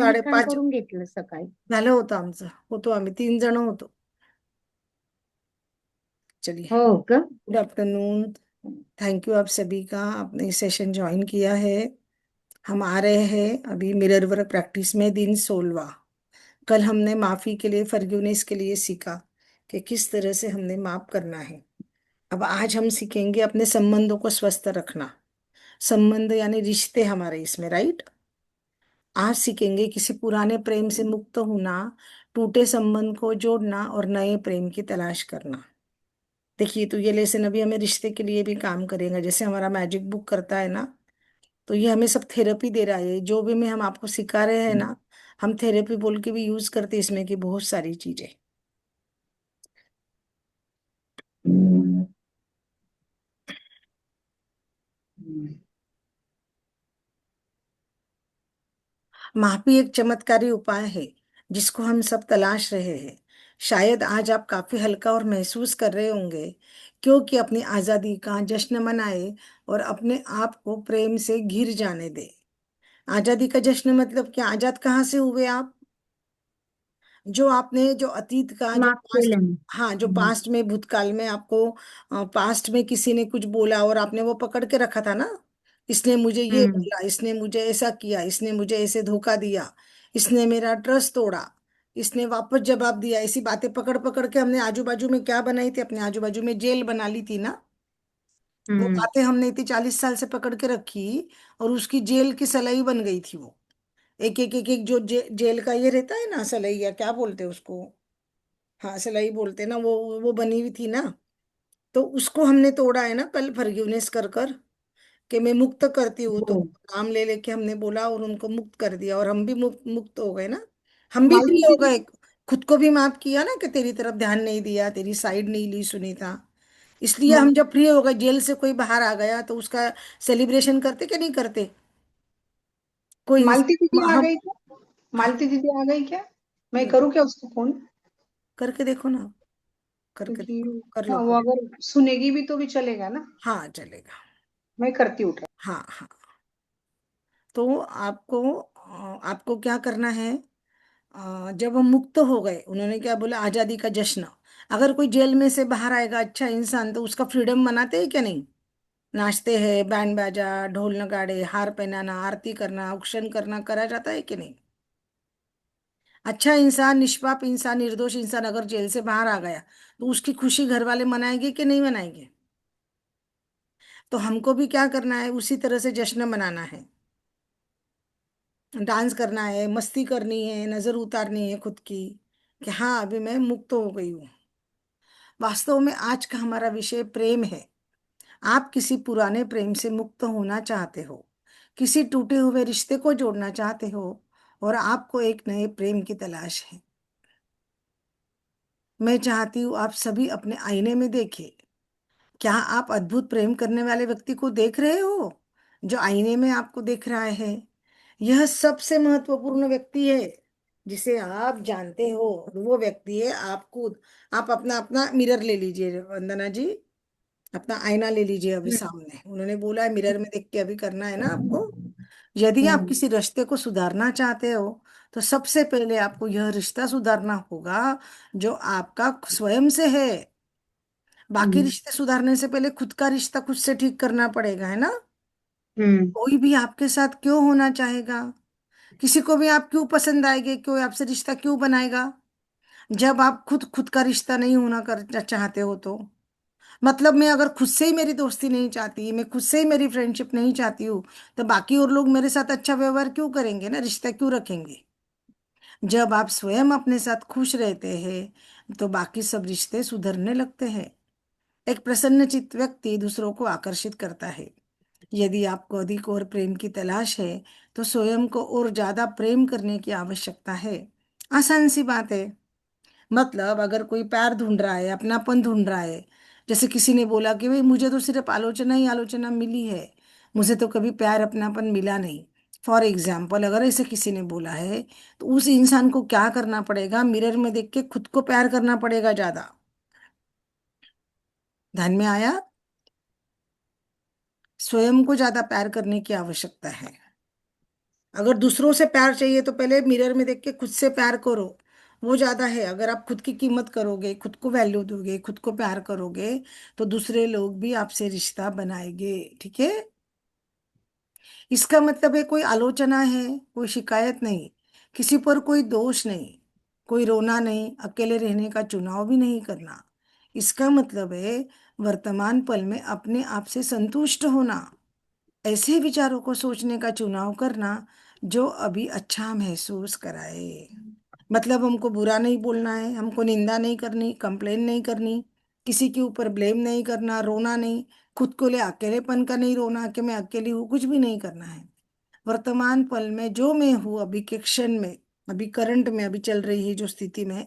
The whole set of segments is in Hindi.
माझे लिखाण 5:30 करून घेतलं सकाळी. झालं होतं आमचं. होतो आम्ही 3 जण होतो. चलिए, हो का? Good afternoon. थैंक यू आप सभी का, आपने सेशन ज्वाइन किया है। हम आ रहे हैं अभी मिरर वर्क प्रैक्टिस में, दिन 16वां। कल हमने माफी के लिए, फॉरगिवनेस के लिए सीखा कि किस तरह से हमने माफ करना है। अब आज हम सीखेंगे अपने संबंधों को स्वस्थ रखना। संबंध यानी रिश्ते हमारे इसमें, राइट। आज सीखेंगे किसी पुराने प्रेम से मुक्त होना, टूटे संबंध को जोड़ना और नए प्रेम की तलाश करना। देखिए, तो ये लेसन अभी हमें रिश्ते के लिए भी काम करेगा, जैसे हमारा मैजिक बुक करता है ना। तो ये हमें सब थेरेपी दे रहा है, जो भी मैं हम आपको सिखा रहे हैं ना। हम थेरेपी बोल के भी यूज करते हैं इसमें की बहुत सारी चीजें। माफी एक चमत्कारी उपाय है जिसको हम सब तलाश रहे हैं। शायद आज आप काफी हल्का और महसूस कर रहे होंगे, क्योंकि अपनी आजादी का जश्न मनाए और अपने आप को प्रेम से घिर जाने दे। आजादी का जश्न मतलब क्या? आजाद कहाँ से हुए आप? जो आपने, जो अतीत का, जो माफ पास्ट, केलं मी. हाँ, जो पास्ट में, भूतकाल में आपको, पास्ट में किसी ने कुछ बोला और आपने वो पकड़ के रखा था ना। इसने मुझे ये हम्म. बोला, इसने मुझे ऐसा किया, इसने मुझे ऐसे धोखा दिया, इसने मेरा ट्रस्ट तोड़ा, इसने वापस जवाब दिया। ऐसी बातें पकड़ पकड़ के हमने आजू बाजू में क्या बनाई थी? अपने आजू बाजू में जेल बना ली थी ना। वो हम्म. बातें हमने इतनी 40 साल से पकड़ के रखी, और उसकी जेल की सलाई बन गई थी वो। एक एक एक एक जो जेल का ये रहता है ना, सलाई या क्या बोलते हैं उसको। हाँ, सिलाई बोलते हैं ना, वो बनी हुई थी ना। तो उसको हमने तोड़ा है ना कल, फॉरगिवनेस कर कर कि मैं मुक्त करती हूँ। तो हो. नाम ले लेके हमने बोला और उनको मुक्त कर दिया, और हम भी मुक्त मुक्त हो गए ना। हम भी फ्री मालती हो दीदी. गए। खुद को भी माफ किया ना कि तेरी तरफ ध्यान नहीं दिया, तेरी साइड नहीं ली, सुनी था। इसलिए मा- हम जब फ्री हो गए, जेल से कोई बाहर आ गया तो उसका सेलिब्रेशन करते कि नहीं करते? कोई मालती दीदी आ हम गई क्या? मालती दीदी आ गई क्या? मैं नहीं, करूँ क्या उसको फोन? करके देखो ना, करके क्योंकि देखो, कर लो हाँ, वो कर। अगर सुनेगी भी तो भी चलेगा ना. हाँ, चलेगा। मैं करती हूँ try. हाँ हाँ। तो आपको क्या करना है? जब हम मुक्त हो गए, उन्होंने क्या बोला, आजादी का जश्न। अगर कोई जेल में से बाहर आएगा अच्छा इंसान, तो उसका फ्रीडम मनाते हैं क्या नहीं? नाचते हैं, बैंड बाजा, ढोल नगाड़े, हार पहनाना, आरती करना, औक्षण करना करा जाता है कि नहीं? अच्छा इंसान, निष्पाप इंसान, निर्दोष इंसान अगर जेल से बाहर आ गया, तो उसकी खुशी घर वाले मनाएंगे कि नहीं मनाएंगे? तो हमको भी क्या करना है? उसी तरह से जश्न मनाना है। डांस करना है, मस्ती करनी है, नजर उतारनी है खुद की कि हाँ, अभी मैं मुक्त हो गई हूँ। वास्तव में आज का हमारा विषय प्रेम है। आप किसी पुराने प्रेम से मुक्त होना चाहते हो, किसी टूटे हुए रिश्ते को जोड़ना चाहते हो, और आपको एक नए प्रेम की तलाश है। मैं चाहती हूँ आप सभी अपने आईने में देखें। क्या आप अद्भुत प्रेम करने वाले व्यक्ति को देख रहे हो जो आईने में आपको देख रहा है? यह सबसे महत्वपूर्ण व्यक्ति है जिसे आप जानते हो, और वो व्यक्ति है आप खुद। आप अपना अपना मिरर ले लीजिए वंदना जी, अपना आईना ले लीजिए अभी हम्म. सामने। उन्होंने बोला है मिरर में देख के अभी करना है ना आपको। यदि आप हम्म. किसी रिश्ते को सुधारना चाहते हो, तो सबसे पहले आपको यह रिश्ता सुधारना होगा जो आपका स्वयं से है। बाकी हम्म. रिश्ते सुधारने से पहले खुद का रिश्ता खुद से ठीक करना पड़ेगा, है ना। हम्म. कोई भी आपके साथ क्यों होना चाहेगा? किसी को भी आप क्यों पसंद आएंगे? कोई आपसे रिश्ता क्यों बनाएगा जब आप खुद खुद का रिश्ता नहीं होना कर चाहते हो? तो मतलब मैं अगर खुद से ही मेरी दोस्ती नहीं चाहती, मैं खुद से ही मेरी फ्रेंडशिप नहीं चाहती हूँ, तो बाकी और लोग मेरे साथ अच्छा व्यवहार क्यों करेंगे ना, रिश्ता क्यों रखेंगे? जब आप स्वयं अपने साथ खुश रहते हैं, तो बाकी सब रिश्ते सुधरने लगते हैं। एक प्रसन्नचित्त व्यक्ति दूसरों को आकर्षित करता है। यदि आपको अधिक और प्रेम की तलाश है, तो स्वयं को और ज्यादा प्रेम करने की आवश्यकता है। आसान सी बात है। मतलब अगर कोई प्यार ढूंढ रहा है, अपनापन ढूंढ रहा है, जैसे किसी ने बोला कि भाई मुझे तो सिर्फ आलोचना ही आलोचना मिली है, मुझे तो कभी प्यार अपनापन मिला नहीं। फॉर एग्जाम्पल, अगर ऐसे किसी ने बोला है, तो उस इंसान को क्या करना पड़ेगा? मिरर में देख के खुद को प्यार करना पड़ेगा ज्यादा। ध्यान में आया? स्वयं को ज्यादा प्यार करने की आवश्यकता है। अगर दूसरों से प्यार चाहिए तो पहले मिरर में देख के खुद से प्यार करो, वो ज्यादा है। अगर आप खुद की कीमत करोगे, खुद को वैल्यू दोगे, खुद को प्यार करोगे, तो दूसरे लोग भी आपसे रिश्ता बनाएंगे। ठीक है। इसका मतलब है कोई आलोचना है, कोई शिकायत नहीं, किसी पर कोई दोष नहीं, कोई रोना नहीं, अकेले रहने का चुनाव भी नहीं करना। इसका मतलब है वर्तमान पल में अपने आप से संतुष्ट होना, ऐसे विचारों को सोचने का चुनाव करना जो अभी अच्छा महसूस कराए। मतलब हमको बुरा नहीं बोलना है, हमको निंदा नहीं करनी, कंप्लेन नहीं करनी, किसी के ऊपर ब्लेम नहीं करना, रोना नहीं, खुद को ले अकेलेपन का नहीं रोना कि मैं अकेली हूँ, कुछ भी नहीं करना है। वर्तमान पल में जो मैं हूँ, अभी के क्षण में, अभी करंट में, अभी चल रही है जो स्थिति में,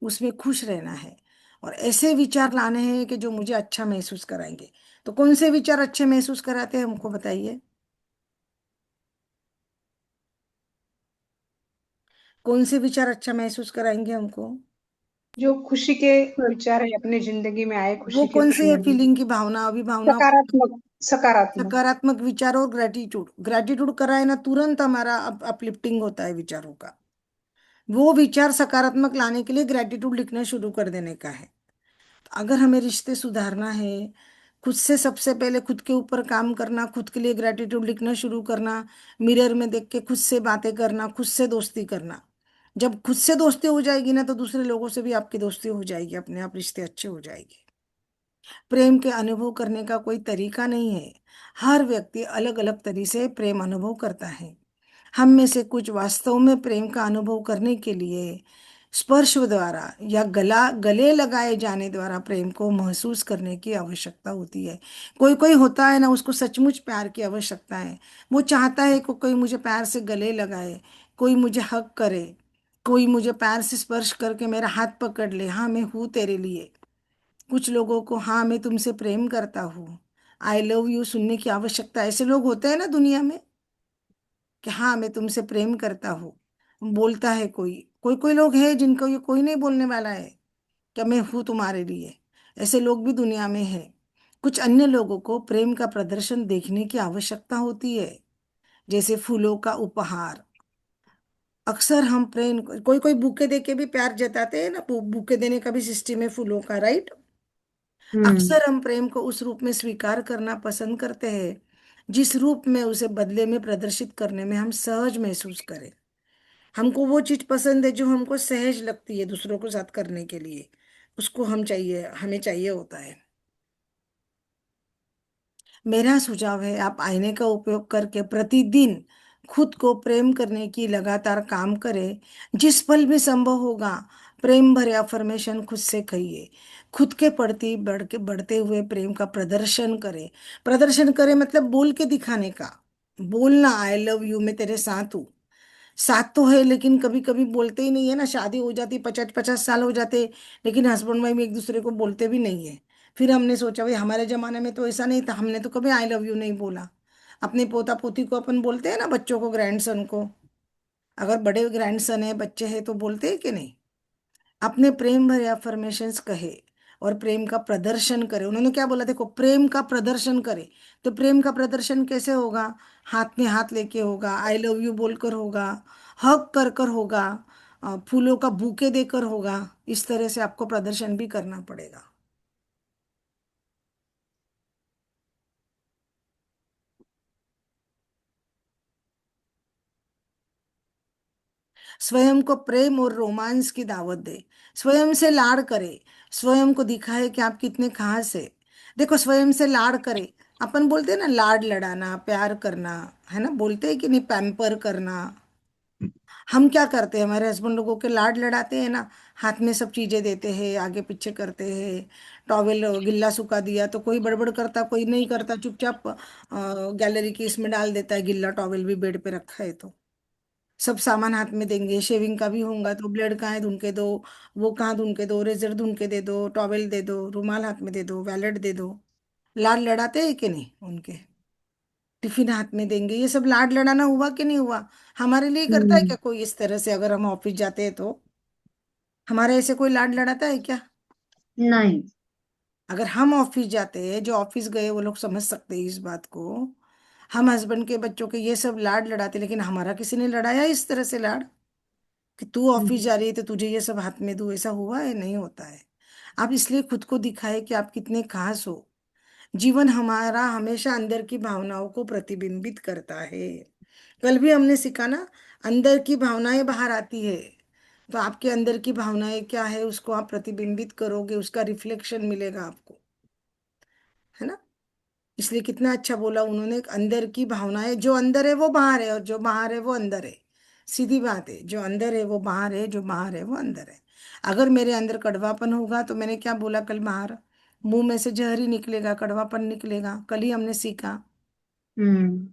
उसमें खुश रहना है। और ऐसे विचार लाने हैं कि जो मुझे अच्छा महसूस कराएंगे। तो कौन से विचार अच्छे महसूस कराते हैं हमको बताइए। कौन से विचार अच्छा महसूस कराएंगे हमको। जो खुशी के विचार है अपने जिंदगी में आए, वो खुशी के कौन से परिणाम, फीलिंग की भावना, अभी भावना। सकारात्मक, सकारात्मक। सकारात्मक विचार और ग्रेटिट्यूड, ग्रेटिट्यूड कराए ना, तुरंत हमारा अपलिफ्टिंग होता है विचारों का। वो विचार सकारात्मक लाने के लिए ग्रेटिट्यूड लिखना शुरू कर देने का है। अगर हमें रिश्ते सुधारना है, खुद से सबसे पहले खुद के ऊपर काम करना, खुद के लिए ग्रेटिट्यूड लिखना शुरू करना, मिरर में देख के खुद से बातें करना, खुद से दोस्ती करना। जब खुद से दोस्ती हो जाएगी ना, तो दूसरे लोगों से भी आपकी दोस्ती हो जाएगी, अपने आप रिश्ते अच्छे हो जाएंगे। प्रेम के अनुभव करने का कोई तरीका नहीं है। हर व्यक्ति अलग अलग तरीके से प्रेम अनुभव करता है। हम में से कुछ वास्तव में प्रेम का अनुभव करने के लिए स्पर्श द्वारा या गले लगाए जाने द्वारा प्रेम को महसूस करने की आवश्यकता होती है। कोई कोई होता है ना, उसको सचमुच प्यार की आवश्यकता है। वो चाहता है कि कोई मुझे प्यार से गले लगाए, कोई मुझे हक करे, कोई मुझे प्यार से स्पर्श करके मेरा हाथ पकड़ ले, हाँ मैं हूँ तेरे लिए। कुछ लोगों को हाँ मैं तुमसे प्रेम करता हूँ, आई लव यू सुनने की आवश्यकता है। ऐसे लोग होते हैं ना दुनिया में, कि हाँ मैं तुमसे प्रेम करता हूँ। बोलता है कोई, कोई कोई लोग हैं जिनको ये कोई नहीं बोलने वाला है कि मैं हूँ तुम्हारे लिए। ऐसे लोग भी दुनिया में हैं। कुछ अन्य लोगों को प्रेम का प्रदर्शन देखने की आवश्यकता होती है, जैसे फूलों का उपहार। अक्सर हम प्रेम, कोई कोई बुके दे के भी प्यार जताते हैं ना, बुके देने का भी सिस्टम है फूलों का, राइट। हम्म। अक्सर हम प्रेम को उस रूप में स्वीकार करना पसंद करते हैं जिस रूप में उसे बदले में प्रदर्शित करने में हम सहज महसूस करें। हमको वो चीज पसंद है जो हमको सहज लगती है दूसरों के साथ करने के लिए, उसको हम चाहिए, हमें चाहिए होता है। मेरा सुझाव है आप आईने का उपयोग करके प्रतिदिन खुद को प्रेम करने की लगातार काम करें। जिस पल भी संभव होगा, प्रेम भरे अफर्मेशन खुद से कहिए। खुद के प्रति बढ़ते हुए प्रेम का प्रदर्शन करें। प्रदर्शन करें मतलब बोल के दिखाने का। बोलना आई लव यू, मैं तेरे साथ हूँ, साथ तो है, लेकिन कभी कभी बोलते ही नहीं है ना। शादी हो जाती, 50-50 साल हो जाते, लेकिन हस्बैंड वाइफ एक दूसरे को बोलते भी नहीं है। फिर हमने सोचा भाई हमारे जमाने में तो ऐसा नहीं था, हमने तो कभी आई लव यू नहीं बोला। अपने पोता पोती को अपन बोलते हैं ना, बच्चों को, ग्रैंडसन को। अगर बड़े ग्रैंडसन है, बच्चे हैं, तो बोलते हैं कि नहीं। अपने प्रेम भरे अफर्मेशंस कहे और प्रेम का प्रदर्शन करे। उन्होंने क्या बोला, देखो प्रेम का प्रदर्शन करे। तो प्रेम का प्रदर्शन कैसे होगा? हाथ में हाथ लेके होगा, आई लव यू बोलकर होगा, हग कर कर होगा, फूलों का बुके देकर होगा। इस तरह से आपको प्रदर्शन भी करना पड़ेगा। स्वयं को प्रेम और रोमांस की दावत दे। स्वयं से लाड़ करे। स्वयं को दिखाए कि आप कितने खास है। देखो स्वयं से लाड़ करे। अपन बोलते हैं ना लाड लड़ाना, प्यार करना, है ना, बोलते हैं कि नहीं, पैम्पर करना। हम क्या करते हैं, हमारे हस्बैंड लोगों के लाड लड़ाते हैं ना, हाथ में सब चीजें देते हैं, आगे पीछे करते हैं। टॉवेल गिल्ला सुखा दिया तो कोई बड़बड़ करता, कोई नहीं करता, चुपचाप गैलरी की इसमें डाल देता है, गिल्ला टॉवेल भी बेड पे रखा है तो। सब सामान हाथ में देंगे, शेविंग का भी होगा तो ब्लेड कहाँ है ढूंढ के दो, वो कहाँ ढूंढ के दो, रेजर ढूंढ के दे दो, टॉवेल दे दो, रुमाल हाथ में दे दो, वैलेट दे दो। लाड लड़ाते हैं कि नहीं उनके? टिफिन हाथ में देंगे, ये सब लाड लड़ाना हुआ कि नहीं हुआ? हमारे लिए करता है हम्म। क्या कोई इस तरह से? अगर हम ऑफिस जाते हैं तो हमारे ऐसे कोई लाड लड़ाता है क्या? नहीं। अगर हम ऑफिस जाते हैं, जो ऑफिस गए वो लोग समझ सकते हैं इस बात को। हम हस्बैंड के बच्चों के ये सब लाड लड़ाते, लेकिन हमारा किसी ने लड़ाया इस तरह से लाड कि तू ऑफिस हम्म। जा रही है तो तुझे ये सब हाथ में दूं? ऐसा हुआ है? नहीं होता है। आप इसलिए खुद को दिखाए कि आप कितने खास हो। जीवन हमारा हमेशा अंदर की भावनाओं को प्रतिबिंबित करता है। कल भी हमने सीखा ना, अंदर की भावनाएं बाहर आती है। तो आपके अंदर की भावनाएं क्या है, उसको आप प्रतिबिंबित करोगे, उसका रिफ्लेक्शन मिलेगा आपको, है ना। इसलिए कितना अच्छा बोला उन्होंने, अंदर की भावनाएं, जो अंदर है वो बाहर है और जो बाहर है वो अंदर है। सीधी बात है, जो अंदर है वो बाहर है, जो बाहर है वो अंदर है। अगर मेरे अंदर कड़वापन होगा तो मैंने क्या बोला कल, बाहर मुंह में से जहर ही निकलेगा, कड़वापन निकलेगा, कल ही हमने सीखा। हम्म।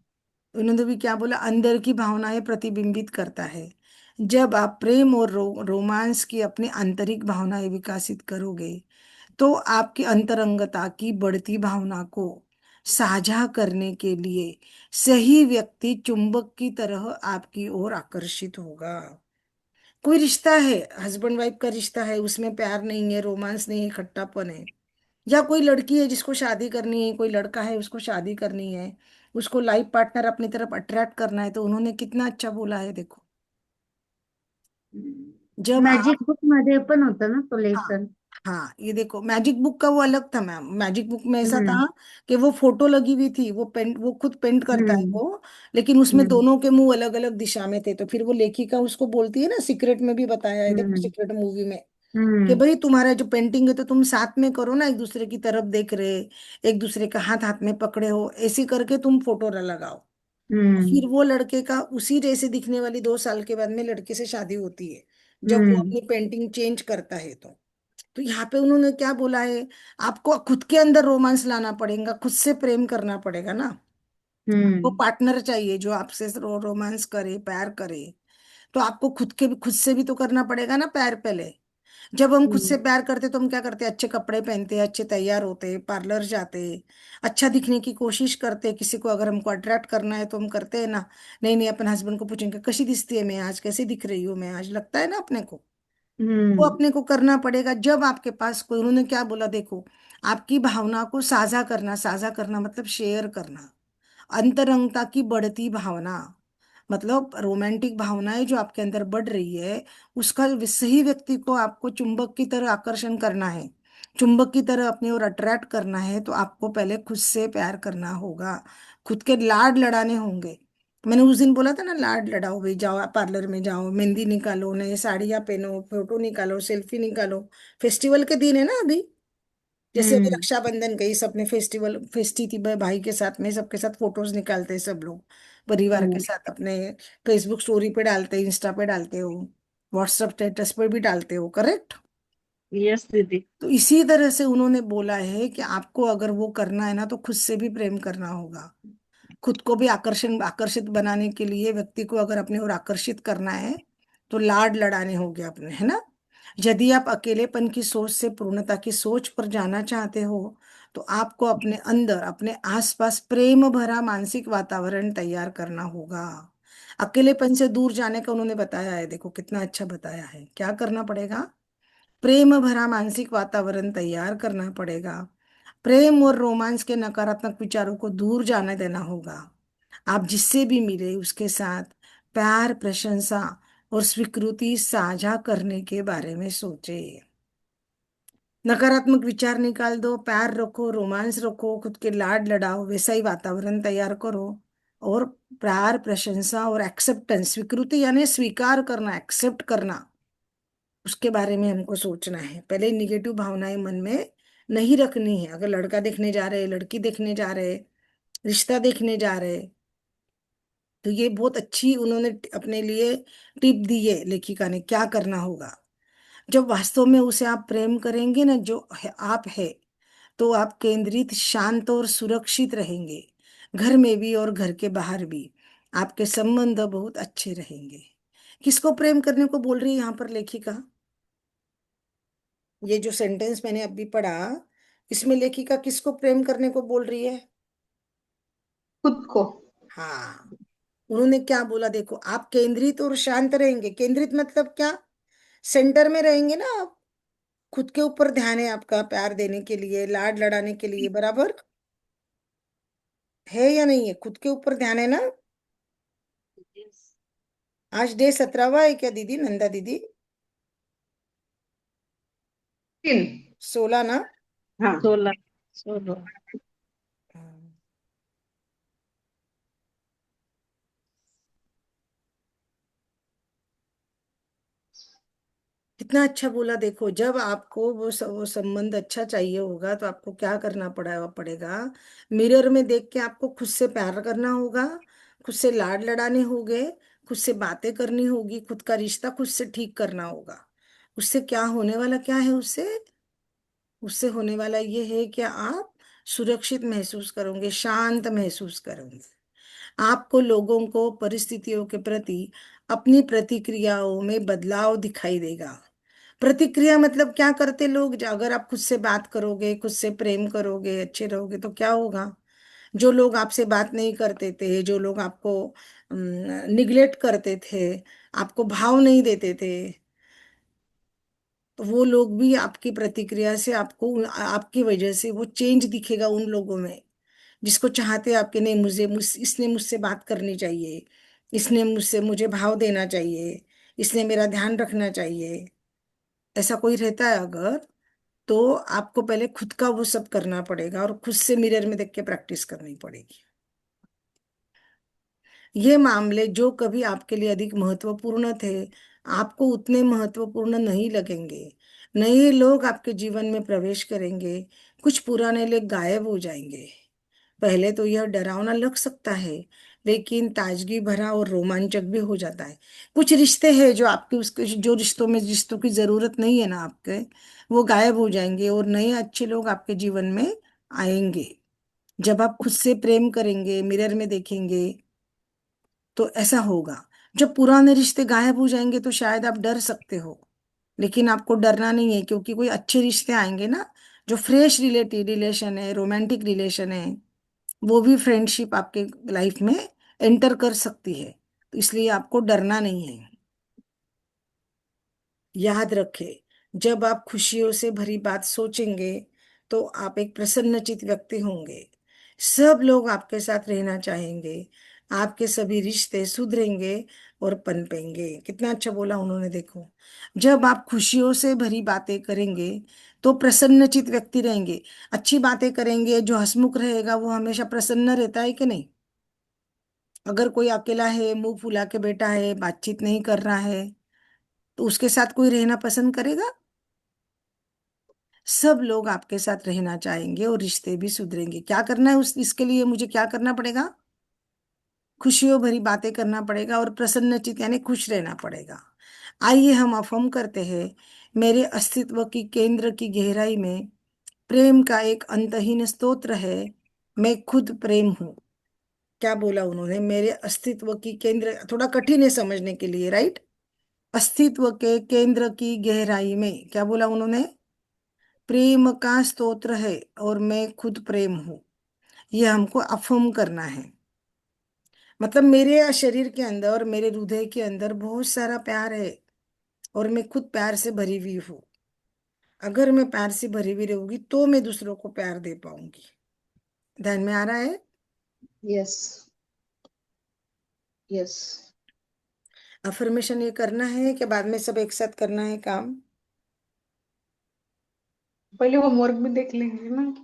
उन्होंने भी क्या बोला, अंदर की भावनाएं प्रतिबिंबित करता है। जब आप प्रेम और रोमांस की अपनी आंतरिक भावनाएं विकसित करोगे, तो आपकी अंतरंगता की बढ़ती भावना को साझा करने के लिए सही व्यक्ति चुंबक की तरह आपकी ओर आकर्षित होगा। कोई रिश्ता है, हस्बैंड वाइफ का रिश्ता है, उसमें प्यार नहीं है, रोमांस नहीं है, खट्टापन है, या कोई लड़की है जिसको शादी करनी है, कोई लड़का है उसको शादी करनी है, उसको लाइफ पार्टनर अपनी तरफ अट्रैक्ट करना है, तो उन्होंने कितना अच्छा बोला है देखो। जब मॅजिक बुक मध्ये पण होतं ना तो हाँ, लेसन? हाँ, ये देखो मैजिक बुक का वो अलग था मैम। मैजिक बुक में ऐसा हम्म। था कि वो फोटो लगी हुई थी, वो पेंट, वो खुद पेंट करता है हम्म। वो, लेकिन उसमें हम्म। दोनों के मुंह अलग अलग दिशा में थे। तो फिर वो लेखिका उसको बोलती है ना, सीक्रेट में भी बताया है देखो, हम्म। सीक्रेट मूवी में, कि हम्म। भाई तुम्हारा जो पेंटिंग है तो तुम साथ में करो ना, एक दूसरे की तरफ देख रहे, एक दूसरे का हाथ हाथ में पकड़े हो, ऐसे करके तुम फोटो लगाओ। फिर हम्म। वो लड़के का उसी जैसे दिखने वाली 2 साल के बाद में लड़के से शादी होती है, जब वो हम्म। अपनी पेंटिंग चेंज करता है। तो यहाँ पे उन्होंने क्या बोला है, आपको खुद के अंदर रोमांस लाना पड़ेगा, खुद से प्रेम करना पड़ेगा ना। आपको हम्म। पार्टनर चाहिए जो आपसे रोमांस करे, प्यार करे। तो आपको खुद से भी तो करना पड़ेगा ना प्यार पहले। जब हम खुद से हम्म। प्यार करते तो हम क्या करते, अच्छे कपड़े पहनते, अच्छे तैयार होते, पार्लर जाते, अच्छा दिखने की कोशिश करते। किसी को अगर हमको अट्रैक्ट करना है तो हम करते हैं ना। नहीं नहीं, अपन हस्बैंड को पूछेंगे कैसी दिखती है मैं आज, कैसी दिख रही हूँ मैं आज, लगता है ना अपने को। वो हम्म। अपने को करना पड़ेगा जब आपके पास कोई, उन्होंने क्या बोला देखो, आपकी भावना को साझा करना, साझा करना मतलब शेयर करना, अंतरंगता की बढ़ती भावना, मतलब रोमांटिक भावनाएं जो आपके अंदर बढ़ रही है, उसका सही व्यक्ति को आपको चुंबक की तरह आकर्षण करना है, चुंबक की तरह अपनी ओर अट्रैक्ट करना है, तो आपको पहले खुद से प्यार करना होगा, खुद के लाड लड़ाने होंगे। मैंने उस दिन बोला था ना, लाड लड़ाओ भाई, जाओ पार्लर में जाओ, मेहंदी निकालो, नए साड़ियाँ पहनो, फोटो निकालो, सेल्फी निकालो। फेस्टिवल के दिन है ना अभी, जैसे अभी हम्म। रक्षाबंधन गई, सबने फेस्टिवल फेस्टी थी भाई के साथ में, सबके साथ फोटोज निकालते हैं सब लोग, परिवार के हम्म। साथ अपने फेसबुक स्टोरी पे डालते, इंस्टा पे डालते हो, व्हाट्सएप स्टेटस पे भी डालते हो, करेक्ट। यस दीदी। तो इसी तरह से उन्होंने बोला है कि आपको अगर वो करना है ना, तो खुद से भी प्रेम करना होगा। खुद को भी आकर्षित बनाने के लिए, व्यक्ति को अगर अपनी ओर आकर्षित करना है, तो लाड लड़ाने होंगे अपने, है ना। यदि आप अकेलेपन की सोच से पूर्णता की सोच पर जाना चाहते हो, तो आपको अपने अंदर, अपने आसपास प्रेम भरा मानसिक वातावरण तैयार करना होगा। अकेलेपन से दूर जाने का उन्होंने बताया है, देखो कितना अच्छा बताया है, क्या करना पड़ेगा, प्रेम भरा मानसिक वातावरण तैयार करना पड़ेगा। प्रेम और रोमांस के नकारात्मक विचारों को दूर जाने देना होगा। आप जिससे भी मिले उसके साथ प्यार, प्रशंसा और स्वीकृति साझा करने के बारे में सोचे। नकारात्मक विचार निकाल दो, प्यार रखो, रोमांस रखो, खुद के लाड लड़ाओ, वैसा ही वातावरण तैयार करो। और प्यार, प्रशंसा और एक्सेप्टेंस, स्वीकृति यानी स्वीकार करना, एक्सेप्ट करना, उसके बारे में हमको सोचना है। पहले निगेटिव भावनाएं मन में नहीं रखनी है। अगर लड़का देखने जा रहे, लड़की देखने जा रहे, रिश्ता देखने जा रहे, तो ये बहुत अच्छी उन्होंने अपने लिए टिप दी है लेखिका ने, क्या करना होगा। जब वास्तव में उसे आप प्रेम करेंगे ना, जो है, आप है, तो आप केंद्रित, शांत और सुरक्षित रहेंगे, घर में भी और घर के बाहर भी आपके संबंध बहुत अच्छे रहेंगे। किसको प्रेम करने को बोल रही है यहाँ पर लेखिका? ये जो सेंटेंस मैंने अभी पढ़ा, इसमें लेखिका किसको प्रेम करने को बोल रही है? खुद को। हाँ, उन्होंने क्या बोला देखो, आप केंद्रित और शांत रहेंगे। केंद्रित मतलब क्या, सेंटर में रहेंगे ना आप, खुद के ऊपर ध्यान है आपका, प्यार देने के लिए, लाड लड़ाने के लिए, बराबर। है या नहीं है? खुद के ऊपर ध्यान है ना? Yes. आज डे 17वां है क्या दीदी, नंदा दीदी? 3। 16 ना? हाँ। 16। 16। हाँ। कितना अच्छा बोला। देखो, जब आपको वो संबंध अच्छा चाहिए होगा तो आपको क्या करना पड़ेगा? मिरर में देख के आपको खुद से प्यार करना होगा, खुद से लाड लड़ाने होंगे, खुद से बातें करनी होगी, खुद का रिश्ता खुद से ठीक करना होगा। उससे क्या होने वाला क्या है? उससे उससे होने वाला ये है कि आप सुरक्षित महसूस करोगे, शांत महसूस करोगे। आपको लोगों को, परिस्थितियों के प्रति अपनी प्रतिक्रियाओं में बदलाव दिखाई देगा। प्रतिक्रिया मतलब क्या करते लोग? अगर आप खुद से बात करोगे, खुद से प्रेम करोगे, अच्छे रहोगे तो क्या होगा? जो लोग आपसे बात नहीं करते थे, जो लोग आपको निग्लेक्ट करते थे, आपको भाव नहीं देते थे, तो वो लोग भी आपकी प्रतिक्रिया से, आपको आपकी वजह से वो चेंज दिखेगा उन लोगों में, जिसको चाहते आपके, नहीं इसने मुझसे बात करनी चाहिए, इसने मुझे भाव देना चाहिए, इसने मेरा ध्यान रखना चाहिए। ऐसा कोई रहता है अगर, तो आपको पहले खुद का वो सब करना पड़ेगा और खुद से मिरर में देख के प्रैक्टिस करनी पड़ेगी। ये मामले जो कभी आपके लिए अधिक महत्वपूर्ण थे, आपको उतने महत्वपूर्ण नहीं लगेंगे। नए लोग आपके जीवन में प्रवेश करेंगे, कुछ पुराने लोग गायब हो जाएंगे। पहले तो यह डरावना लग सकता है, लेकिन ताजगी भरा और रोमांचक भी हो जाता है। कुछ रिश्ते हैं जो आपके, उसके जो रिश्तों की जरूरत नहीं है ना आपके, वो गायब हो जाएंगे और नए अच्छे लोग आपके जीवन में आएंगे। जब आप खुद से प्रेम करेंगे, मिरर में देखेंगे, तो ऐसा होगा। जब पुराने रिश्ते गायब हो जाएंगे तो शायद आप डर सकते हो, लेकिन आपको डरना नहीं है, क्योंकि कोई अच्छे रिश्ते आएंगे ना, जो फ्रेश रिलेशन है, रोमांटिक रिलेशन है, वो भी फ्रेंडशिप आपके लाइफ में एंटर कर सकती है। तो इसलिए आपको डरना नहीं है। याद रखें, जब आप खुशियों से भरी बात सोचेंगे तो आप एक प्रसन्नचित्त व्यक्ति होंगे। सब लोग आपके साथ रहना चाहेंगे, आपके सभी रिश्ते सुधरेंगे और पनपेंगे। कितना अच्छा बोला उन्होंने, देखो। जब आप खुशियों से भरी बातें करेंगे तो प्रसन्नचित्त व्यक्ति रहेंगे। अच्छी बातें करेंगे, जो हंसमुख रहेगा वो हमेशा प्रसन्न रहता है कि नहीं? अगर कोई अकेला है, मुंह फुला के बैठा है, बातचीत नहीं कर रहा है, तो उसके साथ कोई रहना पसंद करेगा? सब लोग आपके साथ रहना चाहेंगे और रिश्ते भी सुधरेंगे। क्या करना है इसके लिए मुझे क्या करना पड़ेगा? खुशियों भरी बातें करना पड़ेगा और प्रसन्नचित यानी खुश रहना पड़ेगा। आइए हम अफर्म करते हैं, मेरे अस्तित्व की केंद्र की गहराई में प्रेम का एक अंतहीन स्तोत्र है। मैं खुद प्रेम हूँ। क्या बोला उन्होंने? मेरे अस्तित्व की केंद्र, थोड़ा कठिन है समझने के लिए, राइट? अस्तित्व के केंद्र की गहराई में क्या बोला उन्होंने? प्रेम का स्तोत्र है और मैं खुद प्रेम हूं। ये हमको अफर्म करना है। मतलब मेरे शरीर के अंदर और मेरे हृदय के अंदर बहुत सारा प्यार है और मैं खुद प्यार से भरी हुई हूँ। अगर मैं प्यार से भरी हुई रहूंगी तो मैं दूसरों को प्यार दे पाऊंगी। ध्यान में आ रहा है? यस। यस। अफर्मेशन ये करना है कि बाद में सब एक साथ करना है काम? पहले होमवर्क भी देख लेंगे ना।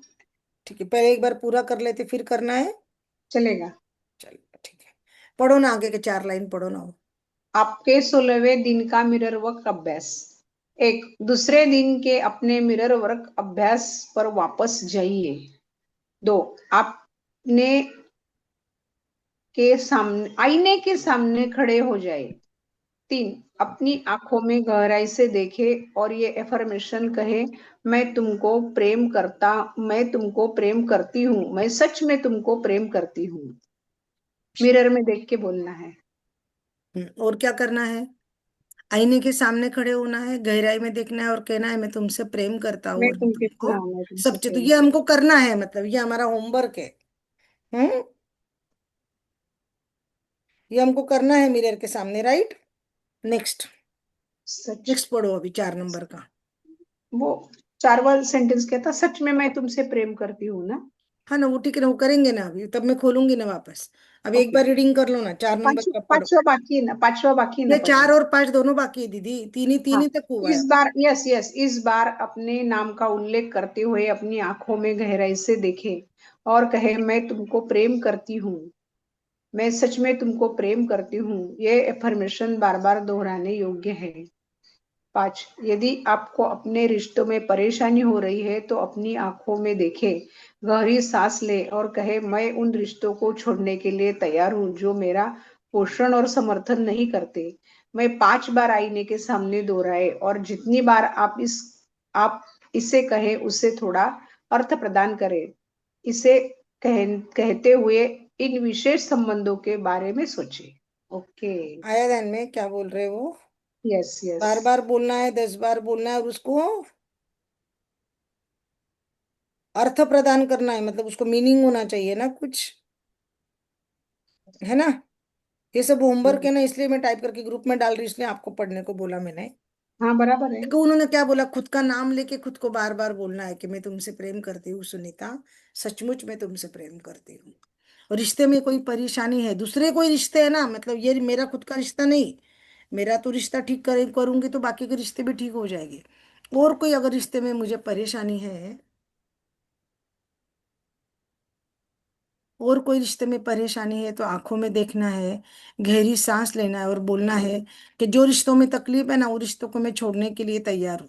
ठीक है, पहले एक बार पूरा कर लेते फिर करना है। चलेगा। चलो ठीक है, पढ़ो ना, आगे के 4 लाइन पढ़ो ना। आपके 16वें दिन का मिरर वर्क अभ्यास। 1, दूसरे दिन के अपने मिरर वर्क अभ्यास पर वापस जाइए। 2, आपने के सामने आईने के सामने खड़े हो जाए। 3, अपनी आंखों में गहराई से देखे और ये एफर्मेशन कहे, मैं तुमको प्रेम करती हूँ, मैं सच में तुमको प्रेम करती हूँ। मिरर में देख के बोलना है। और क्या करना है? आईने के सामने खड़े होना है, गहराई में देखना है और कहना है मैं तुमसे प्रेम करता हूँ और तुमको मैं तुमसे सच्चे। तो प्रेम ये करती हमको करना है, मतलब ये हमारा होमवर्क है। हम्म, ये हमको करना है मिरर के सामने, राइट? नेक्स्ट। हूँ। सच। नेक्स्ट पढ़ो अभी 4 नंबर का। वो 4वां सेंटेंस कहता, सच में मैं तुमसे प्रेम करती हूँ ना। हाँ ना, वो ठीक है ना, वो करेंगे ना अभी, तब मैं खोलूंगी ना वापस। अब एक ओके। बार रीडिंग कर लो ना, 4 नंबर का पढ़ो। पांचवा बाकी है ना, पांचवा बाकी है ना ये पढ़ना। 4 और 5 दोनों बाकी है दीदी, तीन हाँ। ही तक हुआ है। इस बार, यस यस, इस बार अपने नाम का उल्लेख करते हुए अपनी आंखों में गहराई से देखे और कहे, मैं तुमको प्रेम करती हूँ, मैं सच में तुमको प्रेम करती हूँ। ये एफर्मेशन बार बार दोहराने योग्य है। 5, यदि आपको अपने रिश्तों में परेशानी हो रही है तो अपनी आंखों में देखे, गहरी सांस ले और कहे, मैं उन रिश्तों को छोड़ने के लिए तैयार हूँ जो मेरा पोषण और समर्थन नहीं करते। मैं 5 बार आईने के सामने दोहराए और जितनी बार आप इसे कहे उसे थोड़ा अर्थ प्रदान करें। इसे कहते हुए इन विशेष संबंधों के बारे में सोचे। ओके। आया ध्यान में क्या बोल रहे हो? Yes yes. बार बार बोलना है, 10 बार बोलना है, और उसको अर्थ प्रदान करना है, मतलब उसको मीनिंग होना चाहिए ना कुछ, है ना? ये सब होमवर्क है ना, इसलिए मैं टाइप करके ग्रुप में डाल रही हूँ, इसलिए आपको पढ़ने को बोला मैंने। हाँ बराबर है। देखो उन्होंने क्या बोला, खुद का नाम लेके खुद को बार बार बोलना है कि मैं तुमसे प्रेम करती हूँ सुनीता, सचमुच मैं तुमसे प्रेम करती हूँ। और रिश्ते में कोई परेशानी है, दूसरे कोई रिश्ते है ना, मतलब ये मेरा खुद का रिश्ता नहीं, मेरा तो रिश्ता ठीक करूंगी तो बाकी के रिश्ते भी ठीक हो जाएंगे। और कोई अगर रिश्ते में मुझे परेशानी है, और कोई रिश्ते में परेशानी है, तो आंखों में देखना है, गहरी सांस लेना है और बोलना है कि जो रिश्तों में तकलीफ है ना, वो रिश्तों को मैं छोड़ने के लिए तैयार हूँ।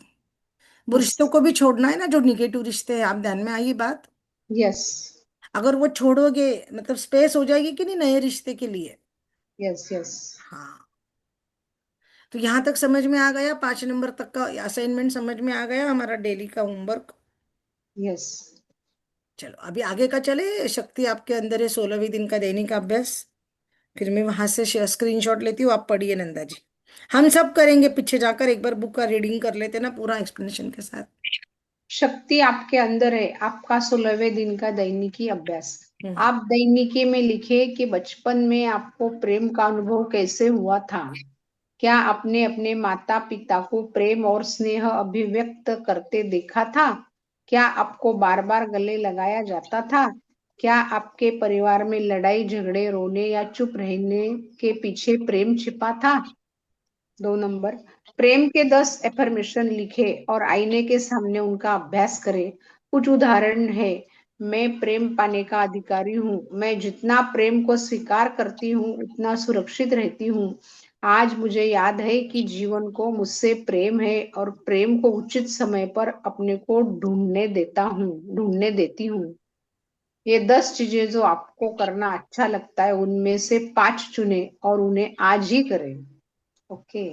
वो रिश्तों मस्त। को भी छोड़ना है ना, जो निगेटिव रिश्ते हैं, आप ध्यान में आई बात? यस अगर वो छोड़ोगे, मतलब स्पेस हो जाएगी कि नहीं नए रिश्ते के लिए। Yes yes. हाँ, तो यहाँ तक समझ में आ गया, 5 नंबर तक का असाइनमेंट समझ में आ गया, हमारा डेली का होमवर्क। यस। चलो अभी आगे का चले, शक्ति आपके अंदर है, 16वीं दिन का दैनिक अभ्यास। फिर मैं वहां से स्क्रीनशॉट लेती हूँ, आप पढ़िए नंदा जी। हम सब करेंगे, पीछे जाकर एक बार बुक का रीडिंग कर लेते ना पूरा एक्सप्लेनेशन के साथ। शक्ति आपके अंदर है, आपका 16वें दिन का दैनिकी अभ्यास। हम्म। आप दैनिकी में लिखे कि बचपन में आपको प्रेम का अनुभव कैसे हुआ था। क्या आपने अपने माता पिता को प्रेम और स्नेह अभिव्यक्त करते देखा था? क्या आपको बार बार गले लगाया जाता था? क्या आपके परिवार में लड़ाई झगड़े, रोने या चुप रहने के पीछे प्रेम छिपा था? 2 नंबर, प्रेम के 10 एफर्मेशन लिखे और आईने के सामने उनका अभ्यास करें। कुछ उदाहरण है। मैं प्रेम पाने का अधिकारी हूँ, मैं जितना प्रेम को स्वीकार करती हूँ उतना सुरक्षित रहती हूँ। आज मुझे याद है कि जीवन को मुझसे प्रेम है और प्रेम को उचित समय पर अपने को ढूंढने देती हूँ। ये 10 चीजें जो आपको करना अच्छा लगता है उनमें से 5 चुने और उन्हें आज ही करें। ओके।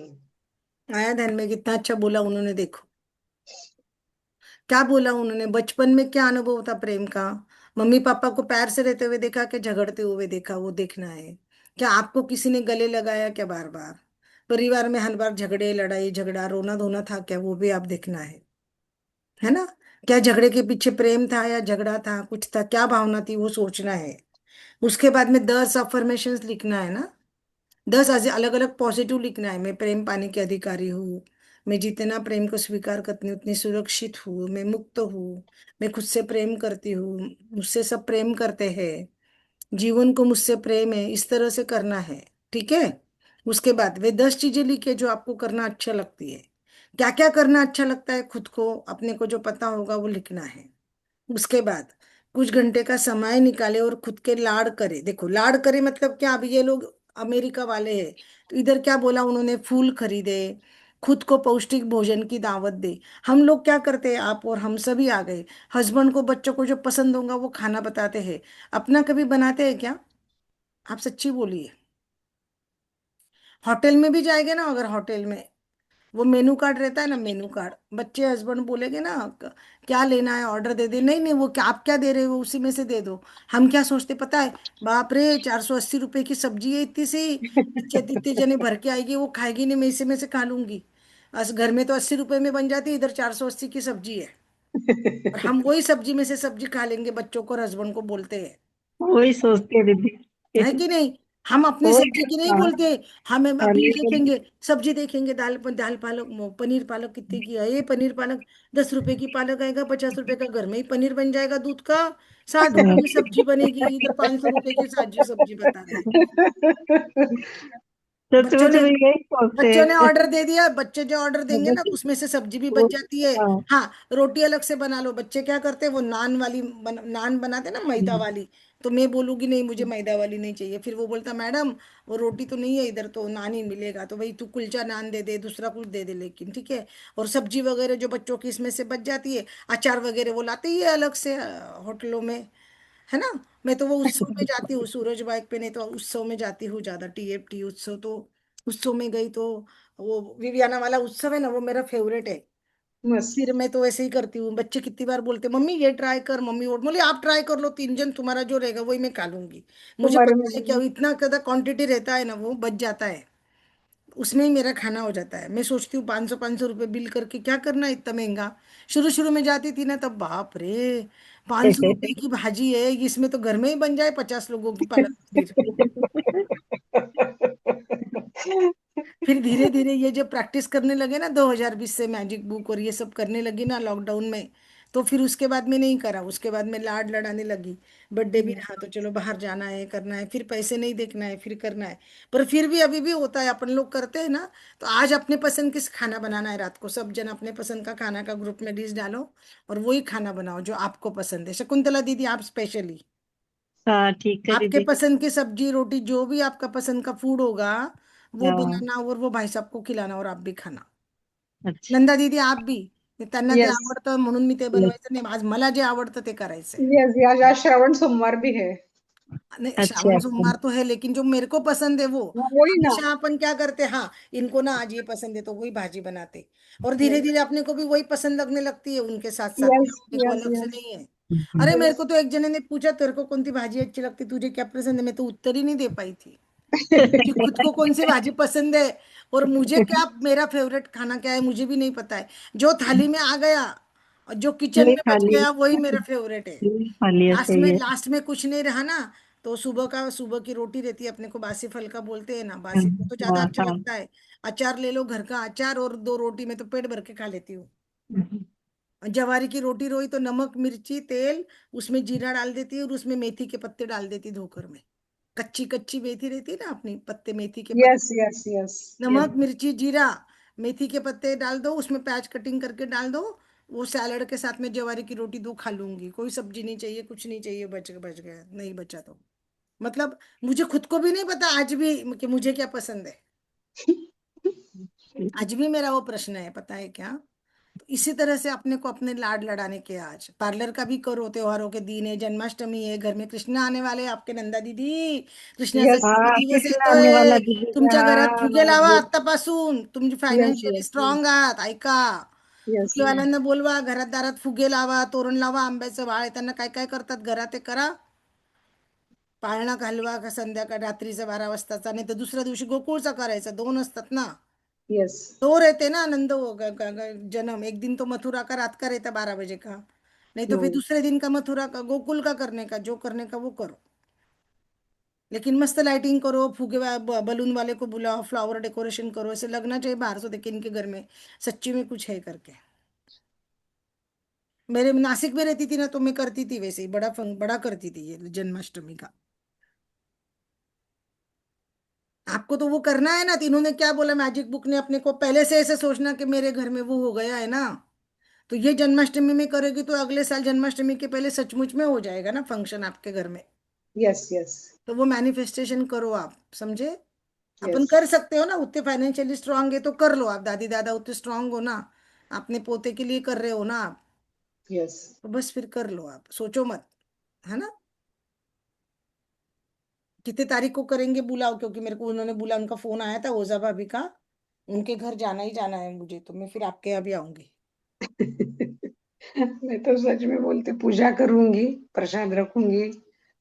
आया ध्यान में कितना अच्छा बोला उन्होंने, देखो क्या बोला उन्होंने, बचपन में क्या अनुभव था प्रेम का, मम्मी पापा को प्यार से रहते हुए देखा कि झगड़ते हुए देखा, वो देखना है। क्या आपको किसी ने गले लगाया क्या बार बार, परिवार में हर बार झगड़े, लड़ाई झगड़ा, रोना धोना था क्या, वो भी आप देखना है ना? क्या झगड़े के पीछे प्रेम था या झगड़ा था, कुछ था, क्या भावना थी, वो सोचना है। उसके बाद में 10 अफर्मेशन लिखना है ना, 10 अलग अलग पॉजिटिव लिखना है। मैं प्रेम पाने की अधिकारी हूँ, मैं जितना प्रेम को स्वीकार करती हूँ उतनी सुरक्षित हूँ, मैं मुक्त हूँ, मैं खुद से प्रेम करती हूँ, मुझसे सब प्रेम करते हैं, जीवन को मुझसे प्रेम है, इस तरह से करना है। ठीक है? उसके बाद वे 10 चीजें लिखिए जो आपको करना अच्छा लगती है। क्या क्या करना अच्छा लगता है खुद को, अपने को जो पता होगा वो लिखना है। उसके बाद कुछ घंटे का समय निकाले और खुद के लाड़ करे। देखो लाड़ करे मतलब क्या, अभी ये लोग अमेरिका वाले हैं, तो इधर क्या बोला उन्होंने, फूल खरीदे, खुद को पौष्टिक भोजन की दावत दे। हम लोग क्या करते हैं, आप और हम सभी आ गए, हस्बैंड को बच्चों को जो पसंद होगा वो खाना बताते हैं, अपना कभी बनाते हैं क्या? आप सच्ची बोलिए। होटल में भी जाएंगे ना, अगर होटल में वो मेनू कार्ड रहता है ना, मेनू कार्ड, बच्चे हस्बैंड बोलेंगे ना क्या लेना है, ऑर्डर दे दे, नहीं नहीं वो क्या आप क्या दे रहे हो उसी में से दे दो। हम क्या सोचते पता है, बाप रे 480 रुपए की सब्जी है इतनी सी, इतने जने भर के आएगी, वो खाएगी नहीं, मैं इसी में से खा लूंगी। बस घर में तो 80 रुपए में बन जाती है, इधर 480 की सब्जी है, और हम वही सब्जी में से सब्जी खा लेंगे, बच्चों को और हस्बैंड को बोलते हैं। वही सोचते हैं है दीदी। कि नहीं? हम अपनी तो सब्जी की नहीं हाँ, बोलते। हमें अभी लेकिन देखेंगे, सब्जी देखेंगे, दाल दाल पालक पनीर पालक कितने की है, ये पनीर पालक 10 रुपए की पालक आएगा, 50 रुपए का घर में ही पनीर बन जाएगा दूध का, 60 रुपए में सब्जी बनेगी, इधर 500 रुपए की साजी सब्जी बता रहे हैं। बच्चों सचमुच ने में यही सोचते बच्चों ने हैं। ऑर्डर दे दिया, बच्चे जो ऑर्डर देंगे ना उसमें से सब्जी भी बच जाती है। हाँ। हाँ, रोटी अलग से बना लो। बच्चे क्या करते हैं, वो नान वाली नान बनाते ना मैदा वाली, तो मैं बोलूंगी नहीं मुझे मैदा वाली नहीं चाहिए, फिर वो बोलता मैडम वो रोटी तो नहीं है इधर, तो नान ही मिलेगा, तो भाई तू कुलचा नान दे दे, दूसरा कुछ दे दे, लेकिन ठीक है। और सब्जी वगैरह जो बच्चों की इसमें से बच जाती है, अचार वगैरह वो लाते ही है अलग से होटलों में, है ना। मैं तो वो उत्सव में जाती हूँ, सूरज बाइक पे, नहीं तो उत्सव में जाती हूँ ज्यादा, टीएफटी उत्सव, तो उत्सव में गई तो वो विवियाना वाला उत्सव है ना, वो मेरा फेवरेट है। फिर मस्त। मैं तो ऐसे ही करती हूँ, बच्चे कितनी बार बोलते मम्मी ये ट्राई कर, मम्मी वो बोले आप ट्राई कर लो, 3 जन तुम्हारा जो रहेगा वही मैं खा लूंगी। मुझे तुम्हारे पता है क्या, में इतना ज्यादा क्वांटिटी रहता है ना, वो बच जाता है, उसमें ही मेरा खाना हो जाता है। मैं सोचती हूँ 500 500 रुपये बिल करके क्या करना है इतना महंगा। शुरू शुरू में जाती थी ना तब बाप रे, 500 रुपये की भाजी है, इसमें तो घर में ही बन जाए 50 लोगों की पालक पनीर। फिर धीरे धीरे ये जब प्रैक्टिस करने लगे ना 2020 से, मैजिक बुक और ये सब करने लगी ना लॉकडाउन में, तो फिर उसके बाद में नहीं करा, उसके बाद में लाड लड़ाने लगी। बर्थडे भी रहा तो चलो बाहर जाना है करना है, फिर पैसे नहीं देखना है, फिर करना है। पर फिर भी अभी भी होता है, अपन लोग करते हैं ना। तो आज अपने पसंद किस खाना बनाना है, रात को सब जन अपने पसंद का खाना का ग्रुप में डिश डालो, और वही खाना बनाओ जो आपको पसंद है। शकुंतला दीदी आप स्पेशली हाँ ठीक है आपके दीदी। पसंद की सब्जी रोटी जो भी आपका पसंद का फूड होगा वो हाँ। बनाना, और वो भाई साहब को खिलाना, और आप भी खाना। अच्छा। नंदा दीदी आप भी, त्यांना ते यस, आवडतं म्हणून मी ते बनवायचं नाही, आज मला जे आवडतं ते करायचंय। यस, आज आज श्रावण सोमवार भी है। नहीं, अच्छा श्रावण अच्छा। सोमवार तो है, लेकिन जो मेरे को पसंद है वो, हाँ, वही ना। हमेशा अपन क्या करते हैं, हाँ इनको ना आज ये पसंद है तो वही भाजी बनाते, और धीरे यस, धीरे अपने को भी वही पसंद लगने लगती है उनके साथ साथ में, यस, अपने को यस, अलग से यस, नहीं है। अरे मेरे यस। को तो एक जने ने पूछा तेरे को कौन सी भाजी अच्छी लगती, तुझे क्या पसंद है, मैं तो उत्तर ही नहीं दे पाई थी कि खुद को कौन सी भाजी पसंद है, और मुझे क्या मेरा फेवरेट खाना क्या है मुझे भी नहीं पता है। जो थाली में आ गया और जो किचन वही में खा बच ली। गया वही मेरा फेवरेट है। वही खा लिया, सही है। लास्ट में कुछ नहीं रहा ना, तो सुबह की रोटी रहती है, अपने को बासी फल का बोलते हैं ना, हाँ बासी फल तो ज्यादा हाँ अच्छा हाँ। लगता है। अचार ले लो घर का अचार, और 2 रोटी में तो पेट भर के खा लेती हूँ। जवारी की रोटी रोई तो नमक मिर्ची तेल, उसमें जीरा डाल देती है, और उसमें मेथी के पत्ते डाल देती धोकर में, कच्ची कच्ची मेथी रहती है ना अपनी पत्ते, मेथी के यस, पत्ते, यस, यस, यस। नमक मिर्ची जीरा, मेथी के पत्ते डाल दो, उसमें प्याज कटिंग करके डाल दो, वो सैलड के साथ में जवारी की रोटी दो खा लूंगी, कोई सब्जी नहीं चाहिए, कुछ नहीं चाहिए, बच बच गया, नहीं बचा तो मतलब मुझे खुद को भी नहीं पता आज भी कि मुझे क्या पसंद है। आज भी मेरा वो प्रश्न है, पता है क्या। तो इसी तरह से अपने को अपने लाड लड़ाने के, आज पार्लर का भी करो, त्योहारों के दिन है, जन्माष्टमी है, घर में कृष्ण आने वाले हैं आपके नंदा दीदी, कृष्णाचा यस, हाँ दिवस कृष्ण येतोय, आने वाला दीदी का, तुमच्या घरात फुगे लावा हाँ। आतापासून, तुम्ही यस, फायनान्शियली यस, स्ट्रॉंग आहात, ऐका, यस, फुगेवाल्यांना बोलवा, घरात दारात फुगे लावा, तोरण लावा, आंब्याचं झाड आहे, त्यांना काय काय करतात घरात ते करा, पाळणा घालवा का संध्याकाळ रात्रीचा 12 वाजताचा, नाही तर दुसऱ्या दिवशी गोकुळचा करायचा, 2 असतात ना, यस, 2 रहते ना आनंद हो जन्म, एक दिन तो मथुरा का रात का रहता 12 बजे का, नहीं तो फिर दूसरे दिन का मथुरा का गोकुल का करने का, जो करने का वो करो, लेकिन मस्त लाइटिंग करो, फूगे बलून वाले को बुलाओ, फ्लावर डेकोरेशन करो, ऐसे लगना चाहिए बाहर से देखे इनके घर में सच्ची में कुछ है करके। मेरे नासिक में रहती थी ना तो मैं करती थी वैसे ही, बड़ा करती थी ये जन्माष्टमी का। आपको तो वो करना है ना, तो इन्होंने क्या बोला मैजिक बुक ने, अपने को पहले से ऐसे सोचना कि मेरे घर में वो हो गया है ना, तो ये जन्माष्टमी में करेगी तो अगले साल जन्माष्टमी के पहले सचमुच में हो जाएगा ना फंक्शन आपके घर में। यस, यस, तो वो मैनिफेस्टेशन करो आप, समझे। अपन यस, कर सकते हो ना, उतने फाइनेंशियली स्ट्रांग है तो कर लो, आप दादी दादा उतने स्ट्रांग हो ना, अपने पोते के लिए कर रहे हो ना आप, यस। तो बस फिर कर लो, आप सोचो मत, है ना। कितने तारीख को करेंगे बुलाओ, क्योंकि मेरे को उन्होंने बोला, उनका फोन आया था ओजा भाभी का, उनके घर जाना ही जाना है मुझे, तो मैं फिर आपके यहाँ भी आऊंगी। मैं तो सच में बोलती, पूजा करूंगी, प्रसाद रखूंगी,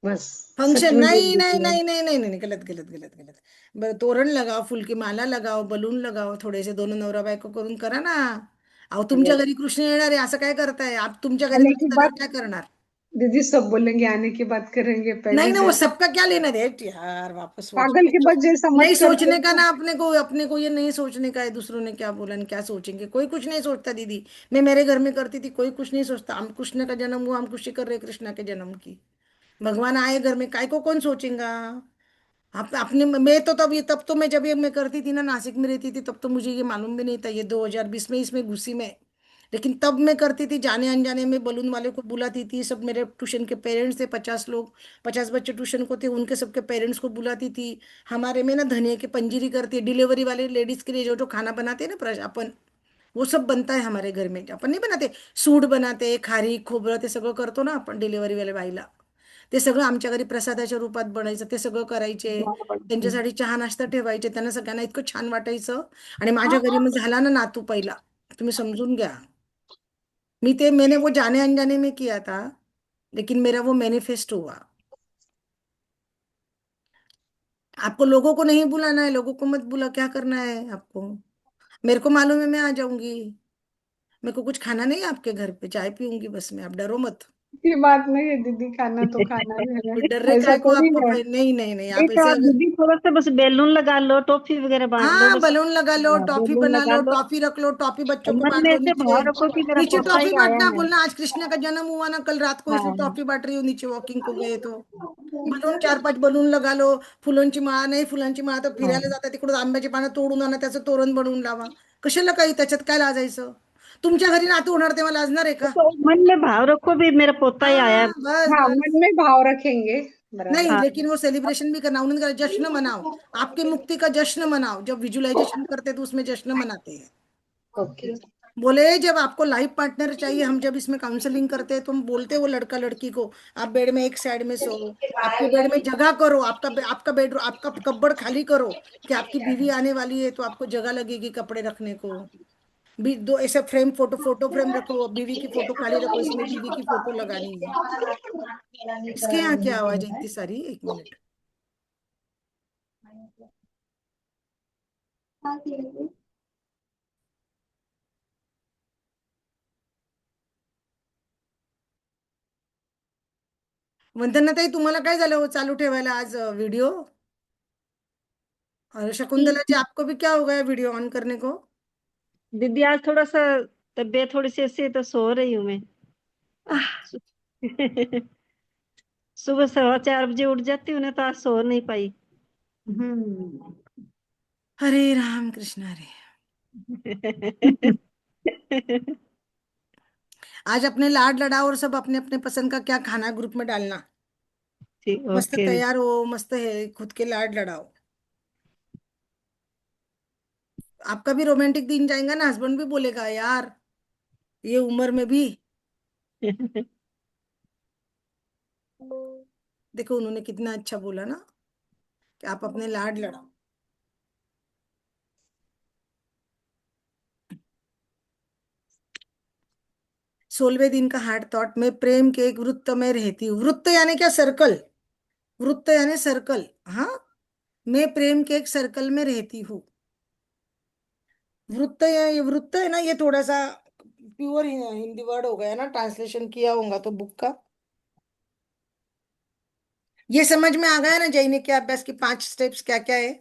बस। सच फंक्शन में बोल नहीं नहीं देती हूँ। नहीं नहीं नहीं नहीं, गलत गलत गलत गलत, तोरण लगाओ, फुल की माला लगाओ, बलून लगाओ, थोडेसे दोन नवरा बायको करून करा ना। अहो तुमच्या यस। घरी कृष्ण येणार आहे असं काय करताय, आप तुमच्या घरी खाने की नसताना बात काय करणार। दीदी सब बोलेंगे आने की बात करेंगे, नहीं पहले ना, वो से सबका क्या लेना दे यार, वापस सोच पागल के बच्चे जैसा नहीं मत कर सोचने का दो। ना, अपने को ये नहीं सोचने का है दूसरों ने क्या बोला, क्या सोचेंगे, कोई कुछ नहीं सोचता दीदी। मैं मेरे घर में करती थी, कोई कुछ नहीं सोचता, हम कृष्ण का जन्म हुआ, हम खुशी कर रहे हैं कृष्ण के जन्म की। भगवान आए घर में, काय को कौन सोचेगा। आप अपने मैं तो तब तो मैं जब ये मैं करती थी ना, नासिक में रहती थी, तब तो मुझे ये मालूम भी नहीं था, ये 2020 में इसमें घुसी मैं। लेकिन तब मैं करती थी, जाने अनजाने में बलून वाले को बुलाती थी, सब मेरे ट्यूशन के पेरेंट्स थे, 50 लोग, 50 बच्चे ट्यूशन को थे, उनके सबके पेरेंट्स को बुलाती थी। हमारे में ना धनिया की पंजीरी करती है, डिलीवरी वाले लेडीज के लिए जो जो खाना बनाते हैं ना अपन, वो सब बनता है हमारे घर में, आपण नाही बनाते, सूड बनाते, खारी खोबरं ते सगळं करतो ना आपण डिलिव्हरी वाले बाईला, ते सगळं आमच्या घरी प्रसादाच्या रूपात बनायचं, ते सगळं करायचे, त्यांच्यासाठी चहा नाश्ता ठेवायचे, त्यांना सगळ्यांना इतकं छान वाटायचं। आणि माझ्या घरी मग झाला ना नातू पहिला, तुम्ही समजून घ्या। मैंने वो जाने अनजाने में किया था, लेकिन मेरा वो मैनिफेस्ट हुआ। आपको लोगों को नहीं बुलाना है, लोगों को मत बुला, क्या करना है आपको, मेरे को मालूम है, मैं आ जाऊंगी। मेरे को कुछ खाना नहीं है आपके घर पे, चाय पीऊंगी बस, मैं, आप डरो मत। की बात नहीं है दीदी, खाना तो खाना है, फिर डर रहे ऐसा काय को थोड़ी आपको, है। नहीं नहीं नहीं, नहीं आप तो ऐसे आप अगर, दीदी थोड़ा सा बस बैलून लगा लो, टॉफी वगैरह बांट लो हाँ बस। बलून लगा लो, हाँ, टॉफी बैलून बना लगा लो, लो टॉफी रख लो, टॉफी और बच्चों को मन बांट में दो ऐसे नीचे। भाव रखो कि मेरा नीचे पोता टॉफी ही आया बांटना, है। बोलना आज कृष्ण का जन्म हुआ ना, कल रात को इसलिए हाँ टॉफी बांट रही हूँ, नीचे वॉकिंग को गए तो। बलून 4-5 बलून लगा लो। फुलांची माळा नाही, फुलांची माळा तर फिरायला हाँ। जातात तिकडून आंब्याची पानं तोडून आणा, त्याचं तोरण बनवून लावा। कशाला काही त्याच्यात काय लाजायचं, तुमच्या घरी नातू होणार तेव्हा लाजणार आहे का। तो मन में भाव रखो भी मेरा पोता ही आया है। हाँ बस हाँ, बस। मन में भाव रखेंगे। नहीं, बराबर। हाँ। लेकिन वो सेलिब्रेशन भी करना, उन्होंने कहा जश्न मनाओ, आपकी मुक्ति का जश्न मनाओ, जब विजुअलाइजेशन करते हैं तो उसमें जश्न मनाते हैं। ओके। बोले जब आपको लाइफ पार्टनर चाहिए, हम जब इसमें काउंसलिंग करते हैं तो हम बोलते हैं वो लड़का लड़की को, आप बेड में एक साइड में सो, आपके बेड में जगह करो, आपका बेड, आपका कब्बड़ खाली करो, कि आपकी बीवी आने वाली है तो आपको जगह लगेगी कपड़े रखने को। भी दो ऐसे फ्रेम, फोटो फ्रेम रखो, बीवी की फोटो खाली रखो, इसमें बीवी की फोटो लगानी है। इसके यहाँ क्या आवाज है इतनी सारी, 1 मिनट। वंदना ताई, तुम्हाला काय झालं हो चालू ठेवायला आज व्हिडिओ, और शकुंतला जी आपको भी क्या हो गया वीडियो ऑन करने को। दीदी आज थोड़ा सा तबीयत थोड़ी सी ऐसी है तो सो रही हूँ मैं। सुबह 4:15 बजे उठ जाती हूँ ना, तो आज सो नहीं पाई। हम्म। हरे राम कृष्ण हरे। आज अपने लाड लड़ाओ, और सब अपने अपने पसंद का क्या खाना ग्रुप में डालना, ठीक, मस्त ओके दीदी। तैयार हो, मस्त है, खुद के लाड लड़ाओ। आपका भी रोमांटिक दिन जाएगा ना, हस्बैंड भी बोलेगा यार ये उम्र में भी। देखो उन्होंने कितना अच्छा बोला ना, कि आप अपने लाड लड़ाओ। 16वें दिन का हार्ट थॉट, मैं प्रेम के एक वृत्त में रहती हूँ, वृत्त यानी क्या, सर्कल, वृत्त यानी सर्कल, हाँ, मैं प्रेम के एक सर्कल में रहती हूँ। वृत्त या ये वृत्त है ना, ये थोड़ा सा प्योर हिंदी वर्ड हो गया ना, ट्रांसलेशन किया होगा तो बुक का। ये समझ में आ गया ना जैनिक के अभ्यास की 5 स्टेप्स क्या क्या है,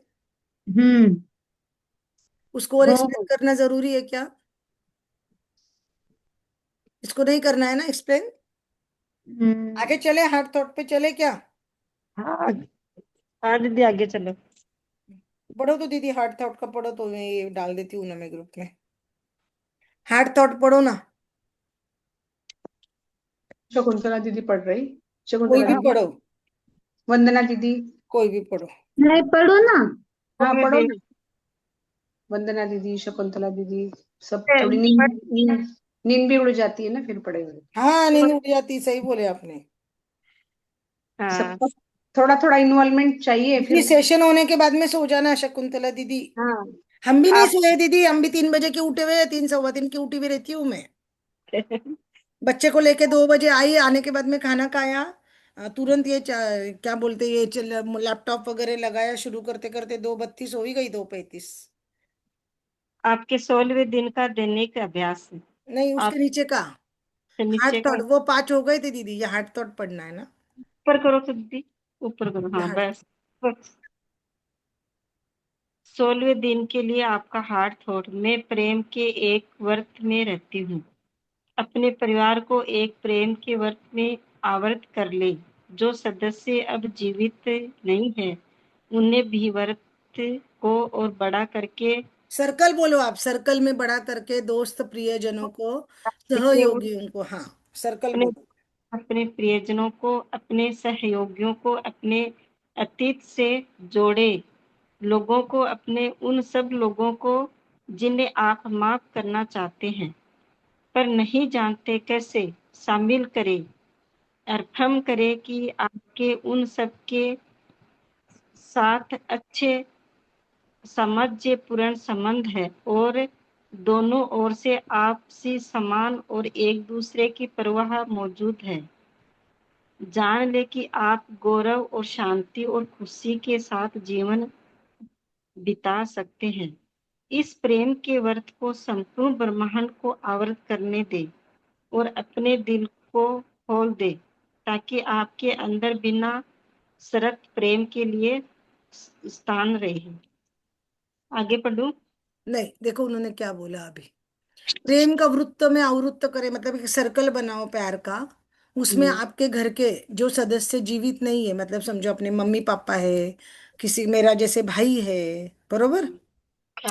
हम्म। उसको और एक्सप्लेन हो। करना जरूरी है क्या, इसको नहीं करना है ना एक्सप्लेन। आगे हम्म। चले, हार्ट थॉट पे चले क्या। हाँ। हाँ दीदी आगे चलो। पढ़ो तो दीदी, हार्ट थॉट का पढ़ो तो, मैं ये डाल देती हूँ ना मैं ग्रुप में, हार्ट थॉट पढ़ो ना। शकुंतला दीदी पढ़ रही। कोई शकुंतला भी दीदी। पढ़ो, वंदना दीदी। कोई भी पढ़ो। नहीं पढ़ो ना। हाँ कोई पढ़ो भी। ना। वंदना दीदी, शकुंतला दीदी, सब थोड़ी पढ़- नींद नींद नींद भी उड़ जाती है ना, फिर पढ़ेंगे। हाँ नींद उड़ जाती, सही बोले आपने। हाँ। सबका थोड़ा थोड़ा इन्वॉल्वमेंट चाहिए दीदी फिर। सेशन होने के बाद में सो जाना शकुंतला दीदी। हाँ। हम भी नहीं आप। सोए दीदी, हम भी 3 बजे के उठे हुए, 3 सवा 3 की उठी हुई रहती हूँ मैं। बच्चे को लेके 2 बजे आई, आने के बाद में खाना खाया, तुरंत ये क्या बोलते, ये लैपटॉप वगैरह लगाया, शुरू करते करते 2:32 हो ही गई, 2:35। आपके 16वें दिन का दैनिक अभ्यास है। नहीं, उसके आप। नीचे का, से नीचे हार्ट का। थॉट वो 5 हो गए थे दीदी, ये हार्ट थॉट पढ़ना है ना। ऊपर करो तो दीदी, ऊपर करो, ये हाँ हार्ट। बस बस। 16वें दिन के लिए आपका हार्ट थॉट, मैं प्रेम के एक व्रत में रहती हूँ। अपने परिवार को एक प्रेम के व्रत में आवर्त कर ले। जो सदस्य अब जीवित नहीं है, उन्हें भी व्रत को और बड़ा करके सर्कल बोलो आप, सर्कल में बड़ा करके दोस्त प्रियजनों को, करके और सहयोगियों को, हाँ सर्कल अपने बोलो। अपने प्रियजनों को, अपने सहयोगियों को, अपने अतीत से जोड़े लोगों को, अपने उन सब लोगों को जिन्हें आप माफ करना चाहते हैं पर नहीं जानते कैसे, शामिल करें। अफर्म करें कि आपके उन सब के साथ अच्छे सामंजस्यपूर्ण संबंध है और दोनों ओर से आपसी सम्मान और एक दूसरे की परवाह मौजूद है। जान ले कि आप गौरव और शांति और खुशी के साथ जीवन बिता सकते हैं। इस प्रेम के व्रत को संपूर्ण ब्रह्मांड को आवृत करने दे और अपने दिल को खोल दे, ताकि आपके अंदर बिना शर्त प्रेम के लिए स्थान रहे। आगे पढ़ूं? नहीं देखो उन्होंने क्या बोला अभी। प्रेम का वृत्त में आवृत्त करे, मतलब एक सर्कल बनाओ प्यार का। उसमें हम्म, आपके घर के जो सदस्य जीवित नहीं है, मतलब समझो अपने मम्मी पापा है, किसी मेरा जैसे भाई है, बरोबर है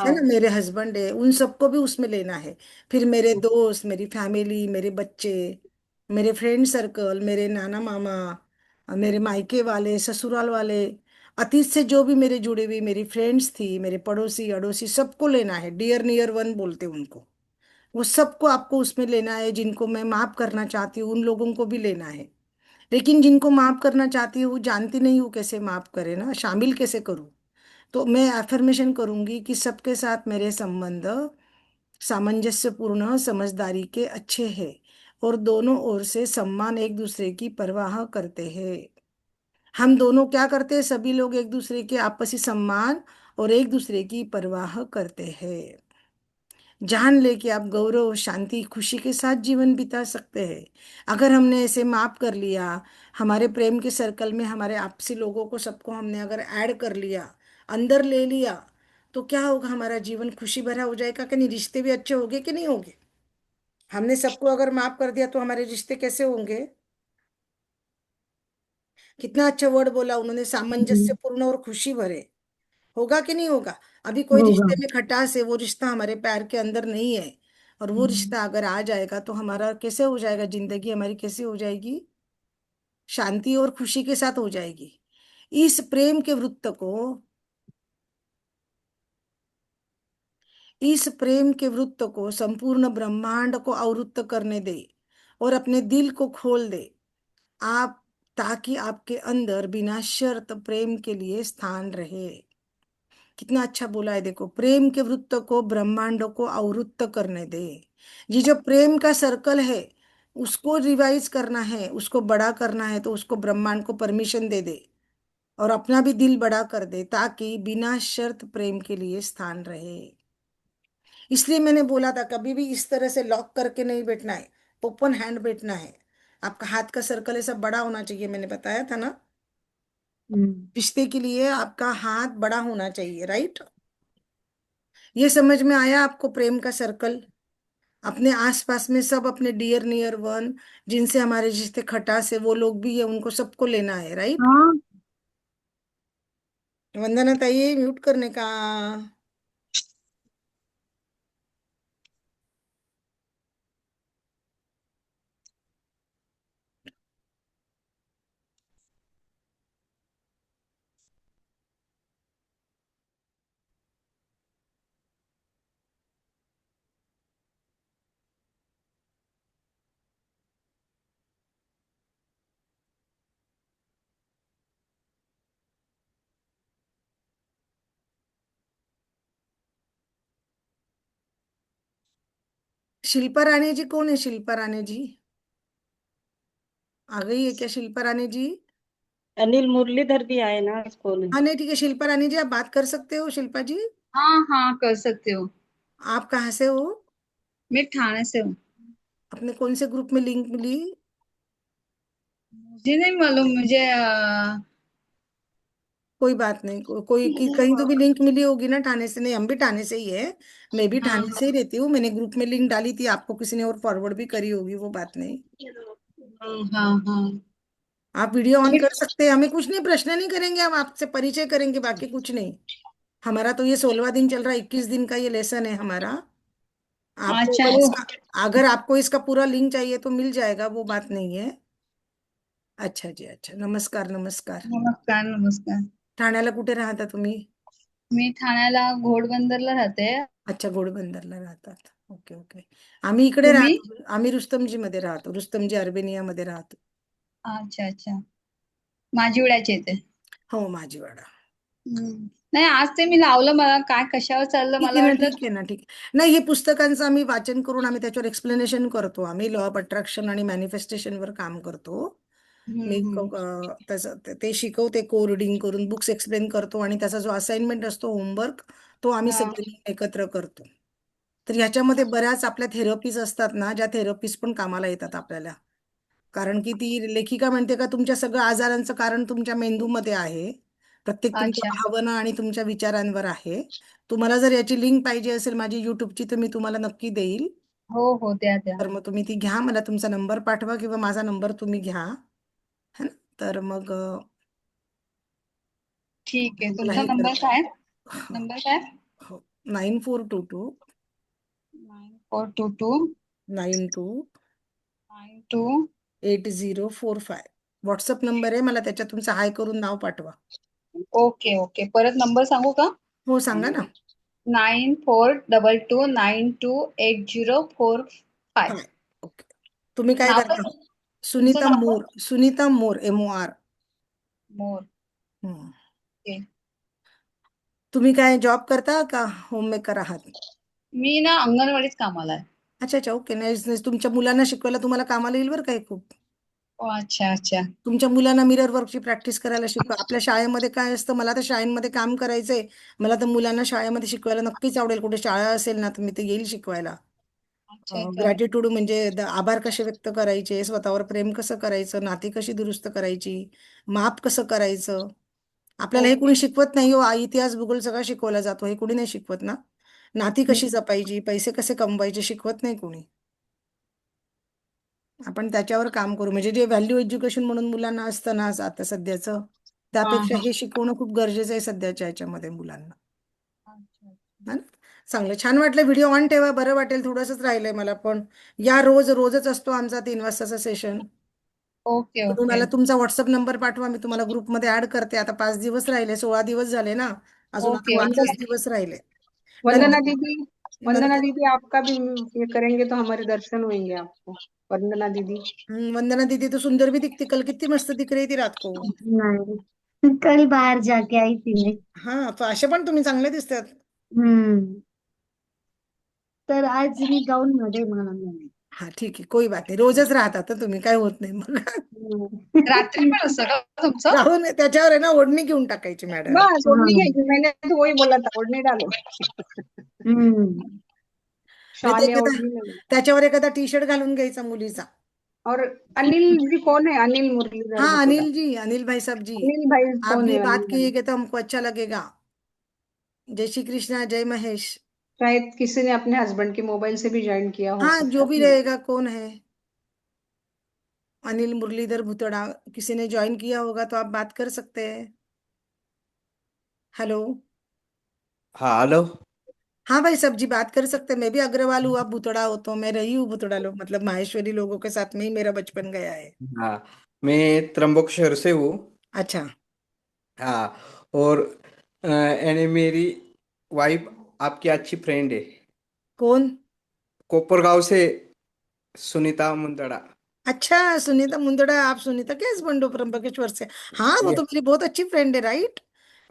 ना, हाँ, मेरे हस्बैंड है, उन सबको भी उसमें लेना है। फिर मेरे दोस्त, मेरी फैमिली, मेरे बच्चे, मेरे फ्रेंड सर्कल, मेरे नाना मामा, मेरे मायके वाले, ससुराल वाले, अतीत से जो भी मेरे जुड़े हुई मेरी फ्रेंड्स थी, मेरे पड़ोसी अड़ोसी, सबको लेना है। डियर नियर वन बोलते हैं उनको। वो सबको आपको उसमें लेना है। जिनको मैं माफ करना चाहती हूँ उन लोगों को भी लेना है। लेकिन जिनको माफ करना चाहती हूँ वो जानती नहीं हूँ कैसे माफ करे ना, शामिल कैसे करूँ। तो मैं अफर्मेशन करूंगी कि सबके साथ मेरे संबंध सामंजस्यपूर्ण, समझदारी के अच्छे हैं और दोनों ओर से सम्मान, एक दूसरे की परवाह करते हैं। हम दोनों क्या करते हैं, सभी लोग एक दूसरे के आपसी सम्मान और एक दूसरे की परवाह करते हैं। जान ले कि आप गौरव, शांति, खुशी के साथ जीवन बिता सकते हैं। अगर हमने ऐसे माफ कर लिया, हमारे प्रेम के सर्कल में हमारे आपसी लोगों को सबको हमने अगर ऐड कर लिया, अंदर ले लिया, तो क्या होगा, हमारा जीवन खुशी भरा हो जाएगा कि नहीं, रिश्ते भी अच्छे होंगे कि नहीं होंगे। हमने सबको अगर माफ कर दिया तो हमारे रिश्ते कैसे होंगे। कितना अच्छा वर्ड बोला उन्होंने, सामंजस्यपूर्ण और खुशी भरे। होगा कि नहीं होगा। अभी कोई होगा। रिश्ते में खटास है, वो रिश्ता हमारे पैर के अंदर नहीं है। और वो रिश्ता अगर आ जाएगा तो हमारा कैसे हो जाएगा, जिंदगी हमारी कैसे हो जाएगी, शांति और खुशी के साथ हो जाएगी। इस प्रेम के वृत्त को, इस प्रेम के वृत्त को संपूर्ण ब्रह्मांड को आवृत्त करने दे और अपने दिल को खोल दे आप, ताकि आपके अंदर बिना शर्त प्रेम के लिए स्थान रहे। कितना अच्छा बोला है देखो, प्रेम के वृत्त को ब्रह्मांड को आवृत्त करने दे। ये जो प्रेम का सर्कल है उसको रिवाइज करना है, उसको बड़ा करना है, तो उसको ब्रह्मांड को परमिशन दे दे और अपना भी दिल बड़ा कर दे, ताकि बिना शर्त प्रेम के लिए स्थान रहे। इसलिए मैंने बोला था कभी भी इस तरह से लॉक करके नहीं बैठना है, ओपन हैंड बैठना है। आपका हाथ का सर्कल ऐसा बड़ा होना चाहिए, मैंने बताया था ना। हम्म, रिश्ते के लिए आपका हाथ बड़ा होना चाहिए, राइट। ये समझ में आया आपको, प्रेम का सर्कल। अपने आसपास में सब अपने डियर नियर वन, जिनसे हमारे रिश्ते खटास है, वो लोग भी है, उनको सबको लेना है, राइट। हाँ। वंदना ताई म्यूट करने का। शिल्पा राणे जी कौन है, शिल्पा राणे जी आ गई है क्या, शिल्पा राणे जी। अनिल मुरलीधर भी आए ना स्कूल में। हाँ नहीं ठीक है, शिल्पा राणी जी आप बात कर सकते हो, शिल्पा जी। हाँ हाँ, कर सकते हो। आप कहाँ से हो। मैं ठाणे से हूँ। आपने कौन से ग्रुप में लिंक मिली? मुझे नहीं मालूम, मुझे कोई बात नहीं, कहीं तो भी लिंक मिली होगी ना ठाणे से। नहीं, हम भी ठाणे से ही है, मैं भी हाँ ठाणे से ही रहती हूँ। मैंने ग्रुप में लिंक डाली थी, आपको किसी ने और फॉरवर्ड भी करी होगी, वो बात नहीं। हाँ हाँ। आप वीडियो ऑन कर सकते हैं, हमें कुछ नहीं, प्रश्न नहीं करेंगे, हम आपसे परिचय करेंगे, बाकी कुछ नहीं। हमारा तो ये 16वां दिन चल रहा है, 21 दिन का ये लेसन है हमारा। आपको अच्छा, अगर वो इसका अगर आपको इसका पूरा लिंक चाहिए तो मिल जाएगा, वो बात नहीं है। अच्छा जी, अच्छा, नमस्कार नमस्कार। नमस्कार नमस्कार. ठाण्याला कुठे राहता तुम्ही? मी ठाण्याला घोडबंदरला राहते. अच्छा, घोडबंदरला राहतात, ओके ओके. आम्ही इकडे तुम्ही? राहतो, आम्ही रुस्तमजी मध्ये राहतो, रुस्तमजी अर्बेनिया मध्ये राहतो. अच्छा अच्छा. माझीवड्याचे येते. हो, माझीवाडा. नाही, आज ते मी लावलं, मला काय कशावर चाललं ठीक आहे मला ना, वाटलं. ठीक आहे ना, ठीक आहे. नाही, हे पुस्तकांचं आम्ही वाचन करून आम्ही त्याच्यावर एक्सप्लेनेशन करतो. आम्ही लॉ ऑफ अट्रॅक्शन आणि मॅनिफेस्टेशनवर काम करतो. मी हम्म. त्याचं ते शिकवते, कोडिंग करून बुक्स एक्सप्लेन करतो, आणि त्याचा जो असाइनमेंट असतो, होमवर्क, तो आम्ही हा. सगळे एकत्र करतो. तर ह्याच्यामध्ये बऱ्याच आपल्या थेरपीज असतात ना, ज्या थेरपीज पण कामाला येतात आपल्याला. कारण की ती लेखिका म्हणते का तुमच्या सगळ्या आजारांचं कारण तुमच्या मेंदूमध्ये आहे. प्रत्येक तुमच्या अच्छा. भावना आणि तुमच्या विचारांवर आहे. तुम्हाला जर याची लिंक पाहिजे असेल माझी युट्यूबची, तर मी तुम्हाला नक्की देईल. हो हो, द्या द्या. तर मग तुम्ही ती घ्या, मला तुमचा नंबर पाठवा किंवा माझा नंबर तुम्ही घ्या, है ना. तर मग ठीक आहे, मला तुमचा हे नंबर करता काय? हो, नंबर काय? हो. 9422 9422 92 92. 8045 व्हॉट्सअप नंबर आहे. मला त्याच्यात तुमचा हाय करून नाव पाठवा. ओके ओके, परत नंबर सांगू का? हो, सांगा ना. 9422928045. हाय, ओके. तुम्ही काय नाव करता? कसं? तुमचं सुनीता नाव काय? मोर, सुनीता मोर, MOR. मोर. हम्म. ओके. तुम्ही काय जॉब करता का होममेकर आहात? मी ना अंगणवाडीत कामाला आहे. अच्छा अच्छा, ओके, नाईस नाईस. तुमच्या मुलांना शिकवायला तुम्हाला कामाला येईल बरं काय खूप. ओ, अच्छा अच्छा. तुमच्या मुलांना मिरर वर्कची प्रॅक्टिस करायला शिकवा. आपल्या शाळेमध्ये काय असतं, मला तर शाळेमध्ये काम करायचंय, मला तर मुलांना शाळेमध्ये शिकवायला नक्कीच आवडेल. कुठे शाळा असेल ना तर मी ते येईल शिकवायला. अच्छा अच्छा. ग्रॅटिट्यूड म्हणजे आभार कसे व्यक्त करायचे, स्वतःवर प्रेम कसं करायचं, नाती कशी दुरुस्त करायची, माफ कसं करायचं. आपल्याला हे ओके कोणी शिकवत नाही हो. इतिहास भूगोल सगळं शिकवला जातो, हे कोणी नाही शिकवत ना. नाती कशी जपायची, पैसे कसे कमवायचे, शिकवत नाही कोणी. आपण त्याच्यावर काम करू, म्हणजे जे व्हॅल्यू एज्युकेशन म्हणून मुलांना असतं ना आता सध्याचं, हा त्यापेक्षा हा. हे शिकवणं खूप गरजेचं आहे सध्याच्या ह्याच्यामध्ये मुलांना. अच्छा. है ना? चांगलं, छान वाटलं. व्हिडिओ ऑन ठेवा, बरं वाटेल. थोडंसंच राहिलंय मला पण. या रोजच असतो आमचा 3 वाजताचा सेशन. ओके तुम्ही ओके. मला तुमचा व्हॉट्सअप नंबर पाठवा, मी तुम्हाला ग्रुपमध्ये ऍड करते. आता 5 दिवस राहिले, 16 दिवस झाले ना, अजून आता ओके ओके. 5 दिवस राहिले. वंदना नंतर दीदी, वंदना नंतर दीदी आपका भी ये करेंगे तो हमारे दर्शन होंगे आपको. वंदना दीदी. वंदना दीदी तो सुंदर भी दिखती, कल कितनी मस्त दिख रही थी रात को. नहीं, कल बाहर जाके आई थी मैं. हा, तो असे पण तुम्ही चांगले दिसतात. हम्म. तर आज मी गाऊन मध्ये म्हणून नाही. हा, ठीक आहे, कोई बात नाही. रोजच राहतात तर तुम्ही, काय होत नाही मग. रात्री पण असतं का तुमचं? राहून त्याच्यावर आहे ना ओढणी घेऊन टाकायची मॅडम. बस ओढ़नी हाँ. घ्यायची, मैंने तो वही बोला था, ओढ़नी डालो. हम्म. नाही तर शॉल या एखादा ओढ़नी में लो. त्याच्यावर एखादा टी-शर्ट घालून घ्यायचा मुलीचा. और अनिल जी कौन है? अनिल मुरलीधर हाँ, भुतोड़ा. अनिल जी, अनिल भाई साहब जी, अनिल भाई आप कौन भी है? अनिल बात भाई कीजिएगा तो हमको अच्छा लगेगा. जय श्री कृष्णा, जय महेश. शायद किसी ने अपने हस्बैंड के मोबाइल से भी ज्वाइन किया हो हाँ, सकता जो भी है. रहेगा, कौन है? अनिल मुरलीधर भुतड़ा, किसी ने ज्वाइन किया होगा तो आप बात कर सकते हैं. हेलो. हाँ हेलो. हाँ भाई साहब जी, बात कर सकते हैं. मैं भी अग्रवाल हूँ, आप भुतड़ा हो, तो मैं रही हूँ भुतड़ा लोग, मतलब माहेश्वरी लोगों के साथ में ही मेरा बचपन गया है. हाँ, मैं त्र्यंबकेश्वर से हूँ. अच्छा. हाँ, और यानी मेरी वाइफ आपकी अच्छी फ्रेंड है, कौन? कोपरगांव से, सुनीता मुंदड़ा. अच्छा, सुनीता मुंदड़ा, आप सुनीता के हस्बैंड हो त्र्यंबकेश्वर से? हाँ, वो तो ये- मेरी बहुत अच्छी फ्रेंड है, राइट.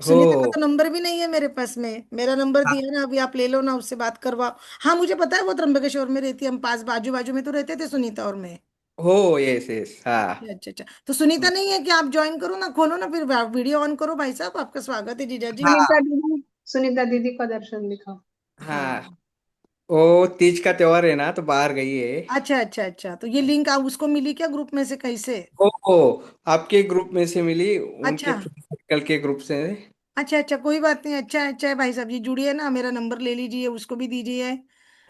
हो. सुनीता का तो नंबर भी नहीं है मेरे पास में, मेरा नंबर हाँ, दिया ना अभी, आप ले लो ना, उससे बात करवाओ. हाँ, मुझे पता है वो त्र्यंबकेश्वर में रहती है, हम पास बाजू बाजू में तो रहते थे सुनीता और मैं. हो, यस यस, हाँ. अच्छा अच्छा, तो सुनीता नहीं है कि आप ज्वाइन करो ना, खोलो ना फिर वीडियो ऑन करो भाई साहब, आपका स्वागत है जीजा जी. हाँ सुनीता दीदी का दर्शन दिखाओ. हाँ, वो तीज का त्योहार है ना, तो बाहर गई है। अच्छा अच्छा अच्छा, तो ये लिंक आप उसको मिली क्या ग्रुप में से कैसे? ओ, आपके ग्रुप में से मिली, उनके अच्छा फ्रेंड सर्कल के ग्रुप से। अच्छा अच्छा, कोई बात नहीं, अच्छा अच्छा है भाई साहब जी, जुड़िए ना, मेरा नंबर ले लीजिए, उसको भी दीजिए।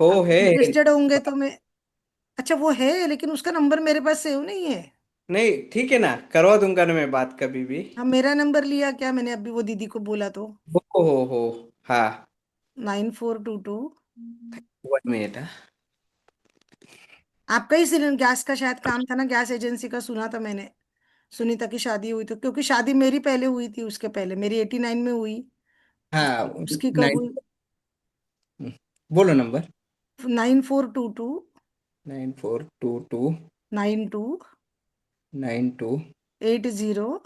हो आप है। इंटरेस्टेड होंगे तो मैं, अच्छा वो है लेकिन उसका नंबर मेरे पास सेव नहीं है। नहीं, ठीक है ना, करवा दूंगा ना मैं बात कभी भी। हाँ, मेरा नंबर लिया क्या मैंने अभी वो दीदी को बोला तो? हो, हाँ। 9422। 1 मिनट। आपका ही सिलेंडर गैस का शायद काम था ना, गैस एजेंसी का, सुना था मैंने। सुनीता की शादी हुई तो, क्योंकि शादी मेरी पहले हुई थी, उसके पहले मेरी 89 में हुई। हाँ। उसकी कब नाइन। हुई? बोलो नंबर। 9422 9422 92 80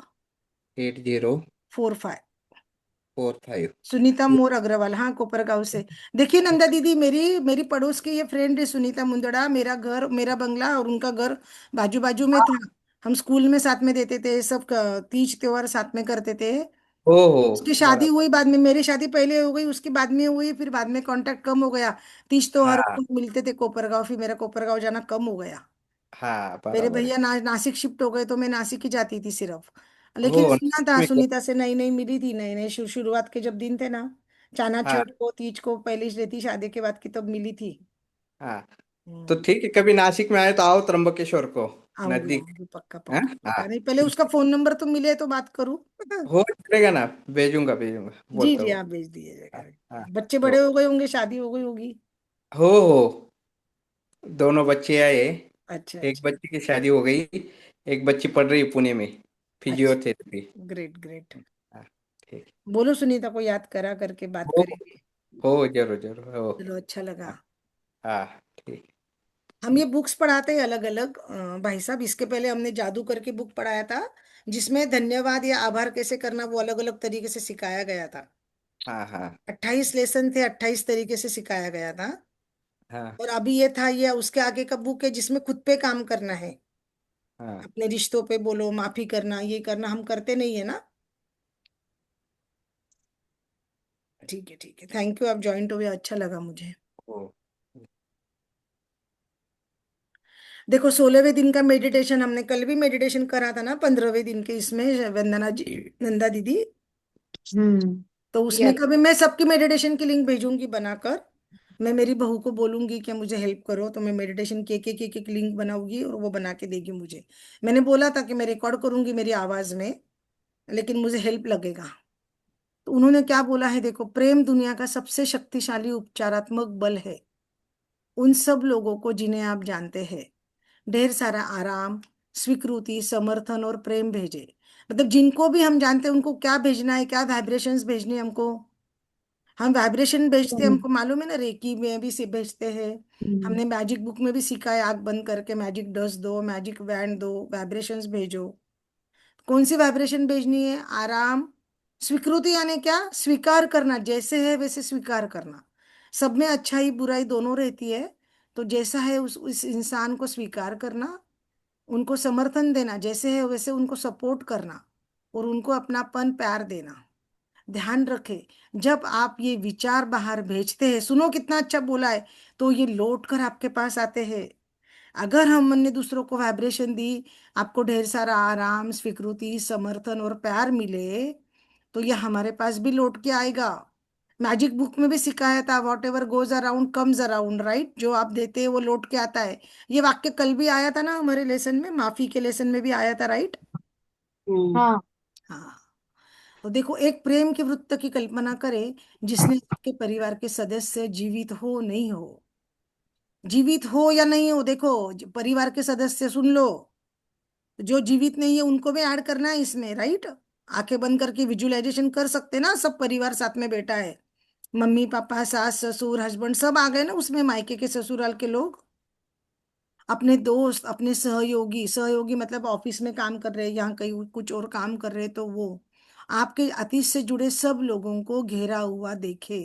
45। 928045। सुनीता मोर अग्रवाल, हाँ, कोपरगांव से। देखिए नंदा दीदी, मेरी मेरी पड़ोस की ये फ्रेंड है सुनीता मुंदड़ा, मेरा घर, मेरा बंगला और उनका घर बाजू बाजू में था। हम स्कूल में साथ में देते थे सब, तीज त्योहार साथ में करते थे। हो उसकी शादी बराबर। हुई बाद में, मेरी शादी पहले हो गई, उसकी बाद में हुई, फिर बाद में कांटेक्ट कम हो गया। तीज त्योहार हाँ को मिलते थे कोपरगांव, फिर मेरा कोपरगांव जाना कम हो गया। हाँ, मेरे बराबर है। भैया नासिक शिफ्ट हो गए तो मैं नासिक ही जाती थी सिर्फ। लेकिन हो सुना था नासिक में सुनीता से, नई नई मिली थी, नई नई शुरुआत के जब दिन थे ना, चाना हाँ छोट को, तीज को, पहली रहती शादी के बाद की, तब मिली थी। हाँ। तो हम्म, ठीक है, कभी नासिक में आए तो आओ त्र्यंबकेश्वर को। आऊंगी नजदीक। आऊंगी, पक्का हाँ पक्का हाँ। पक्का, नहीं पहले उसका फोन नंबर तो मिले तो बात करूं। हो चलेगा ना, भेजूंगा भेजूंगा, जी बोलता जी, हूँ। आप भेज हाँ दीजिएगा। हाँ। बच्चे हो बड़े हो गए होंगे, शादी हो गई होगी। हो। दोनों बच्चे आए। अच्छा एक अच्छा बच्ची की शादी हो गई। एक बच्ची पढ़ रही है पुणे में, अच्छा, फिजियोथेरेपी। Great great. हाँ, ठीक। बोलो सुनीता को याद करा करके बात हो करेंगे। हो, जरूर जरूर हो। चलो, अच्छा लगा। हाँ हाँ, ठीक। हम ये बुक्स पढ़ाते हैं अलग अलग, भाई साहब, इसके पहले हमने जादू करके बुक पढ़ाया था, जिसमें धन्यवाद या आभार कैसे करना वो अलग अलग तरीके से सिखाया गया था। हाँ हाँ 28 लेसन थे, 28 तरीके से सिखाया गया था। हाँ और अभी ये था, ये उसके आगे का बुक है जिसमें खुद पे काम करना है। हाँ। अपने रिश्तों पे बोलो, माफी करना, ये करना, हम करते नहीं है ना। ठीक है ठीक है, थैंक यू, आप ज्वाइंट हुए, अच्छा लगा मुझे। हो। देखो 16वें दिन का मेडिटेशन हमने कल भी मेडिटेशन करा था ना, 15वें दिन के इसमें, वंदना जी, नंदा दीदी। हम्म। तो उसमें यस। कभी मैं सबकी मेडिटेशन की लिंक भेजूंगी बनाकर। मैं मेरी बहू को बोलूंगी कि मुझे हेल्प करो, तो मैं मेडिटेशन की एक लिंक बनाऊंगी और वो बना के देगी मुझे। मैंने बोला था कि मैं रिकॉर्ड करूंगी मेरी आवाज में, लेकिन मुझे हेल्प लगेगा। तो उन्होंने क्या बोला है, देखो, प्रेम दुनिया का सबसे शक्तिशाली उपचारात्मक बल है। उन सब लोगों को जिन्हें आप जानते हैं, ढेर सारा आराम, स्वीकृति, समर्थन और प्रेम भेजे। मतलब जिनको भी हम जानते हैं उनको क्या भेजना है, क्या वाइब्रेशंस भेजने हैं हमको। हम वाइब्रेशन भेजते हैं, हम्म, हमको मालूम है ना, रेकी में भी से भेजते हैं। हम्म, हमने मैजिक बुक में भी सीखा है, आंख बंद करके मैजिक डस्ट दो, मैजिक वैंड दो, वाइब्रेशंस भेजो। कौन सी वाइब्रेशन भेजनी है? आराम, स्वीकृति, यानी क्या, स्वीकार करना, जैसे है वैसे स्वीकार करना। सब में अच्छाई बुराई दोनों रहती है, तो जैसा है उस इंसान को स्वीकार करना। उनको समर्थन देना, जैसे है वैसे उनको सपोर्ट करना, और उनको अपनापन प्यार देना। ध्यान रखें, जब आप ये विचार बाहर भेजते हैं, सुनो कितना अच्छा बोला है, तो ये लौट कर आपके पास आते हैं। अगर हमने दूसरों को वाइब्रेशन दी, आपको ढेर सारा आराम, स्वीकृति, समर्थन और प्यार मिले, तो ये हमारे पास भी लौट के आएगा। मैजिक बुक में भी सिखाया था, what ever goes around comes around, right, जो आप देते हैं वो लौट के आता है। ये वाक्य कल भी आया था ना हमारे लेसन में, माफी के लेसन में भी आया था, राइट। हाँ। हाँ। तो देखो, एक प्रेम के वृत्त की कल्पना करें, जिसने आपके परिवार के सदस्य जीवित हो नहीं हो, जीवित हो या नहीं हो, देखो, परिवार के सदस्य सुन लो, जो जीवित नहीं है उनको भी ऐड करना है इसमें, राइट। आंखें बंद करके विजुअलाइजेशन कर सकते ना, सब परिवार साथ में बैठा है, मम्मी पापा, सास ससुर, हस्बैंड, सब आ गए ना उसमें, मायके के ससुराल के लोग, अपने दोस्त, अपने सहयोगी, सहयोगी मतलब ऑफिस में काम कर रहे हैं, यहाँ कहीं कुछ और काम कर रहे हैं, तो वो आपके अतीत से जुड़े सब लोगों को घेरा हुआ देखे।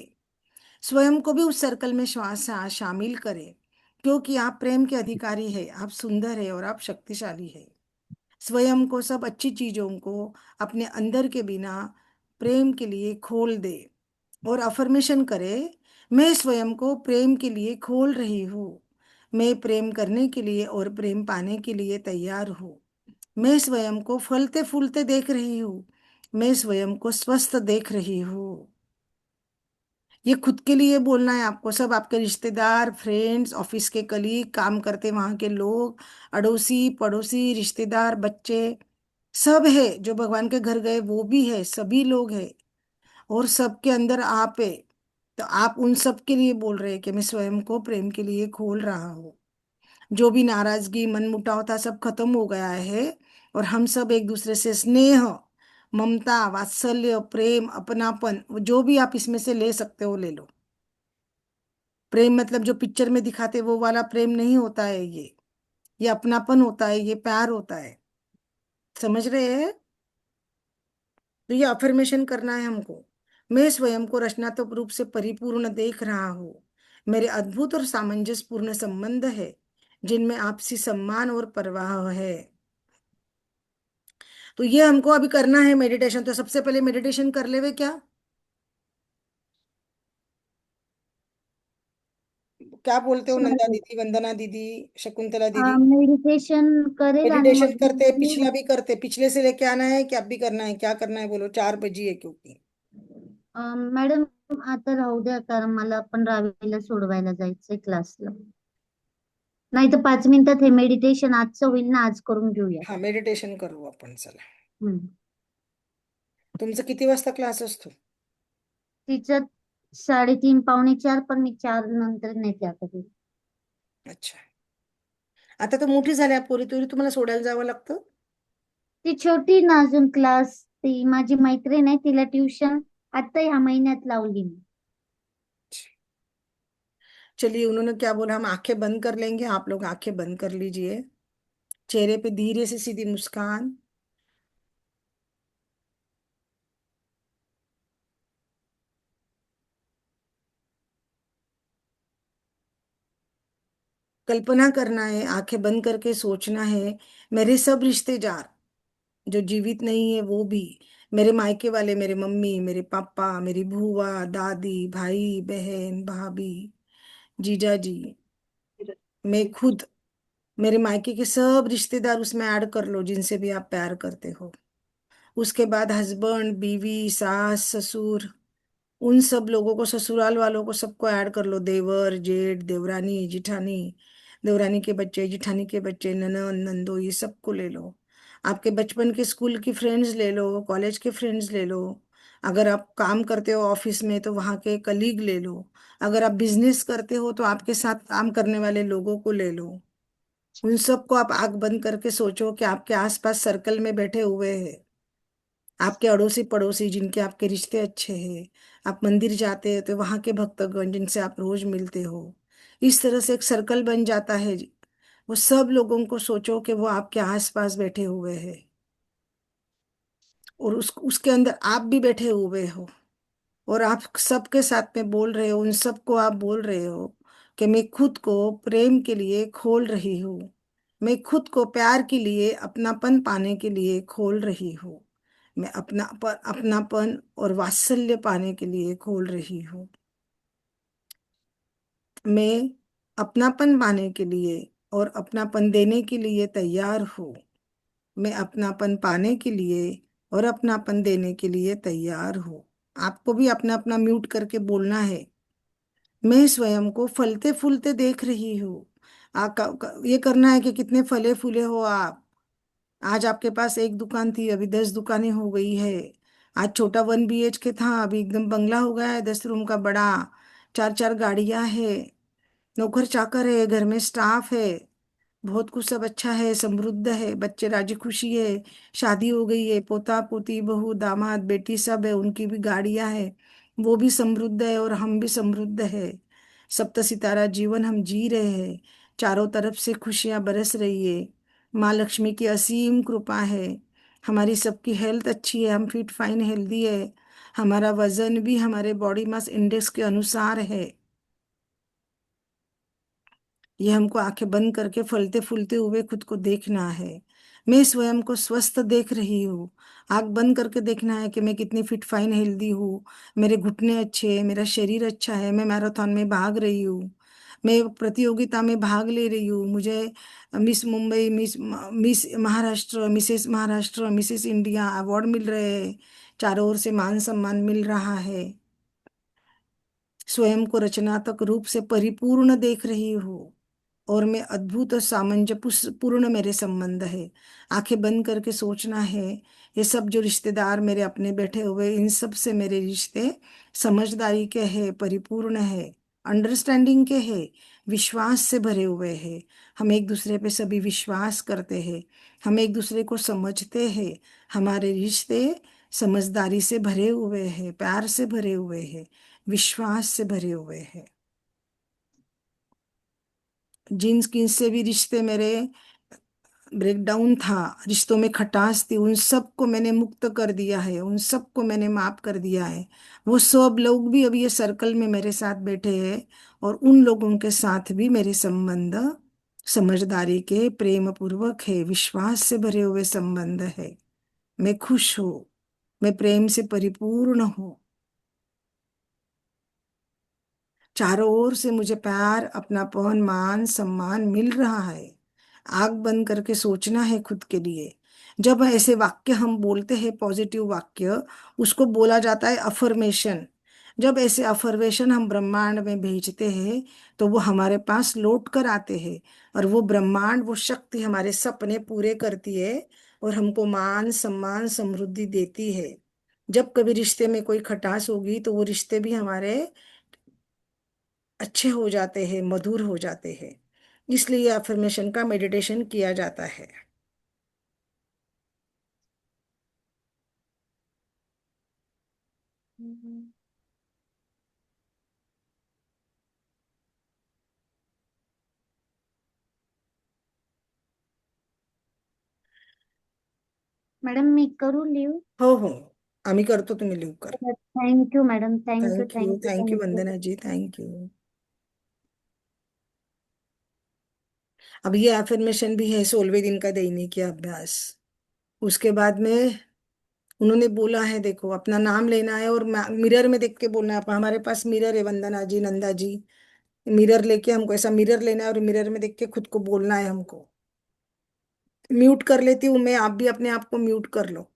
स्वयं को भी उस सर्कल में श्वास शामिल करें, क्योंकि आप प्रेम के अधिकारी है, आप सुंदर है और आप शक्तिशाली है। स्वयं को, सब अच्छी चीजों को अपने अंदर के बिना प्रेम के लिए खोल दे, और अफर्मेशन करे, मैं स्वयं को प्रेम के लिए खोल रही हूँ। मैं प्रेम करने के लिए और प्रेम पाने के लिए तैयार हूँ। मैं स्वयं को फलते फूलते देख रही हूँ। मैं स्वयं को स्वस्थ देख रही हूँ। ये खुद के लिए बोलना है आपको। सब आपके रिश्तेदार, फ्रेंड्स, ऑफिस के कलीग, काम करते वहां के लोग, अड़ोसी पड़ोसी, रिश्तेदार, बच्चे, सब है। जो भगवान के घर गए वो भी है, सभी लोग हैं। और सबके अंदर आप है। तो आप उन सब के लिए बोल रहे हैं कि मैं स्वयं को प्रेम के लिए खोल रहा हूँ। जो भी नाराजगी, मनमुटाव था, सब खत्म हो गया है। और हम सब एक दूसरे से स्नेह, ममता, वात्सल्य, प्रेम, अपनापन, जो भी आप इसमें से ले सकते हो ले लो। प्रेम मतलब जो पिक्चर में दिखाते वो वाला प्रेम नहीं होता है ये अपनापन होता है, ये प्यार होता है। समझ रहे हैं? तो ये अफर्मेशन करना है हमको। मैं स्वयं को रचनात्मक रूप से परिपूर्ण देख रहा हूँ। मेरे अद्भुत और सामंजस्यपूर्ण संबंध है जिनमें आपसी सम्मान और परवाह है। तो ये हमको अभी करना है मेडिटेशन। तो सबसे पहले मेडिटेशन कर लेवे क्या? क्या बोलते हो नंदा दीदी, वंदना दीदी, शकुंतला दीदी? मेडिटेशन करेगा आणि मेडिटेशन मग करते, मी पिछला भी करते, पिछले से लेके आना है कि अब भी करना है? क्या करना है बोलो, 4 बजी है क्योंकि। मॅडम आता राहू द्या कारण मला पण रावीला सोडवायला जायचंय क्लासला. नाही तर 5 मिनिटात हे मेडिटेशन आजचं होईल ना, आज करून घेऊया. हाँ मेडिटेशन करू आपण, चला. हम्म. तुमचं किती वाजता क्लास असतो? तिचं 3:30 4:45 पण मी 4 नंतर नेते आता ती. अच्छा. आता तर मोठी झाल्या पोरी, तरी तुम्हाला सोडायला जावं लागतं? ती छोटी ना अजून क्लास. ती माझी मैत्रीण आहे, तिला ट्युशन आता ह्या महिन्यात लावली मी. चलिए, उन्होंने क्या बोला, हम आंखें बंद कर लेंगे। आप लोग आंखें बंद कर लीजिए। चेहरे पे धीरे से सीधी मुस्कान। कल्पना करना है, आंखें बंद करके सोचना है, मेरे सब रिश्तेदार जो जीवित नहीं है वो भी, मेरे मायके वाले, मेरे मम्मी, मेरे पापा, मेरी बुआ, दादी, भाई बहन, भाभी, जीजा जी, मैं खुद, मेरे मायके के सब रिश्तेदार उसमें ऐड कर लो जिनसे भी आप प्यार करते हो। उसके बाद हस्बैंड, बीवी, सास, ससुर, उन सब लोगों को, ससुराल वालों को सबको ऐड कर लो। देवर, जेठ, देवरानी, जिठानी, देवरानी के बच्चे, जिठानी के बच्चे, ननद, नंदो, ये सबको ले लो। आपके बचपन के स्कूल की फ्रेंड्स ले लो, कॉलेज के फ्रेंड्स ले लो। अगर आप काम करते हो ऑफिस में तो वहाँ के कलीग ले लो। अगर आप बिजनेस करते हो तो आपके साथ काम करने वाले लोगों को ले लो। उन सबको आप आंख बंद करके सोचो कि आपके आसपास सर्कल में बैठे हुए हैं। आपके अड़ोसी पड़ोसी जिनके आपके रिश्ते अच्छे हैं। आप मंदिर जाते हैं तो वहां के भक्तगण जिनसे आप रोज मिलते हो। इस तरह से एक सर्कल बन जाता है। वो सब लोगों को सोचो कि वो आपके आसपास बैठे हुए हैं। और उसके अंदर आप भी बैठे हुए हो। और आप सबके साथ में बोल रहे हो, उन सबको आप बोल रहे हो कि मैं खुद को प्रेम के लिए खोल रही हूँ। मैं खुद को प्यार के लिए, अपनापन पाने के लिए खोल रही हूँ। मैं अपनापन और वात्सल्य पाने के लिए खोल रही हूँ। मैं अपनापन पाने के लिए और अपनापन देने के लिए तैयार हूँ। मैं अपनापन पाने के लिए और अपनापन देने के लिए तैयार हूँ। आपको भी अपना अपना म्यूट करके बोलना है। मैं स्वयं को फलते फूलते देख रही हूँ। ये करना है कि कितने फले फूले हो आप। आज आपके पास एक दुकान थी, अभी 10 दुकानें हो गई है। आज छोटा 1 BHK था, अभी एकदम बंगला हो गया है, 10 रूम का बड़ा। 4 4 गाड़ियां है, नौकर चाकर है, घर में स्टाफ है, बहुत कुछ, सब अच्छा है, समृद्ध है, बच्चे राजी खुशी है। शादी हो गई है, पोता पोती, बहू, दामाद, बेटी सब है, उनकी भी गाड़ियां है, वो भी समृद्ध है और हम भी समृद्ध है। सप्त सितारा जीवन हम जी रहे हैं। चारों तरफ से खुशियां बरस रही है। माँ लक्ष्मी की असीम कृपा है। हमारी सबकी हेल्थ अच्छी है, हम फिट फाइन हेल्दी है। हमारा वजन भी हमारे बॉडी मास इंडेक्स के अनुसार है। ये हमको आंखें बंद करके फलते फूलते हुए खुद को देखना है। मैं स्वयं को स्वस्थ देख रही हूँ। आंख बंद करके देखना है कि मैं कितनी फिट फाइन हेल्दी हूँ। मेरे घुटने अच्छे हैं, मेरा शरीर अच्छा है, मैं मैराथन में भाग रही हूँ, मैं प्रतियोगिता में भाग ले रही हूँ, मुझे miss Mumbai, miss Maharashtra, Mrs Maharashtra, Mrs India award मिल रहे हैं, चारों ओर से मान सम्मान मिल रहा है। स्वयं को रचनात्मक रूप से परिपूर्ण देख रही हूँ और मैं अद्भुत और सामंजस्य पूर्ण मेरे संबंध है। आंखें बंद करके सोचना है, ये सब जो रिश्तेदार मेरे अपने बैठे हुए, इन सब से मेरे रिश्ते समझदारी के हैं, परिपूर्ण है, अंडरस्टैंडिंग के हैं, विश्वास से भरे हुए हैं। हम एक दूसरे पे सभी विश्वास करते हैं, हम एक दूसरे को समझते हैं। हमारे रिश्ते समझदारी से भरे हुए हैं, प्यार से भरे हुए हैं, विश्वास से भरे हुए हैं। जिन किन से भी रिश्ते मेरे ब्रेकडाउन था, रिश्तों में खटास थी, उन सबको मैंने मुक्त कर दिया है, उन सबको मैंने माफ कर दिया है। वो सब लोग भी अभी ये सर्कल में मेरे साथ बैठे हैं और उन लोगों के साथ भी मेरे संबंध समझदारी के, प्रेम पूर्वक है, विश्वास से भरे हुए संबंध है। मैं खुश हूँ, मैं प्रेम से परिपूर्ण हूँ। चारों ओर से मुझे प्यार, अपनापन, मान सम्मान मिल रहा है। आंख बंद करके सोचना है खुद के लिए। जब ऐसे वाक्य हम बोलते हैं, पॉजिटिव वाक्य, उसको बोला जाता है अफर्मेशन। जब ऐसे अफर्मेशन हम ब्रह्मांड में भेजते हैं तो वो हमारे पास लौट कर आते हैं और वो ब्रह्मांड, वो शक्ति हमारे सपने पूरे करती है और हमको मान सम्मान समृद्धि देती है। जब कभी रिश्ते में कोई खटास होगी तो वो रिश्ते भी हमारे अच्छे हो जाते हैं, मधुर हो जाते हैं। इसलिए अफर्मेशन का मेडिटेशन किया जाता है। मॅडम मी करू लिव? हो हो, आम्ही करतो, तुम्ही लिहू कर। Thank you madam, thank you thank you, thank you thank you thank you. Vandana ji, thank you. अब ये अफर्मेशन भी है 16वें दिन का दैनिक अभ्यास। उसके बाद में उन्होंने बोला है, देखो अपना नाम लेना है और मिरर में देख के बोलना है। हमारे पास मिरर है वंदना जी, नंदा जी, मिरर लेके हमको ऐसा मिरर लेना है और मिरर में देख के खुद को बोलना है हमको। म्यूट कर लेती हूँ मैं, आप भी अपने आप को म्यूट कर लो।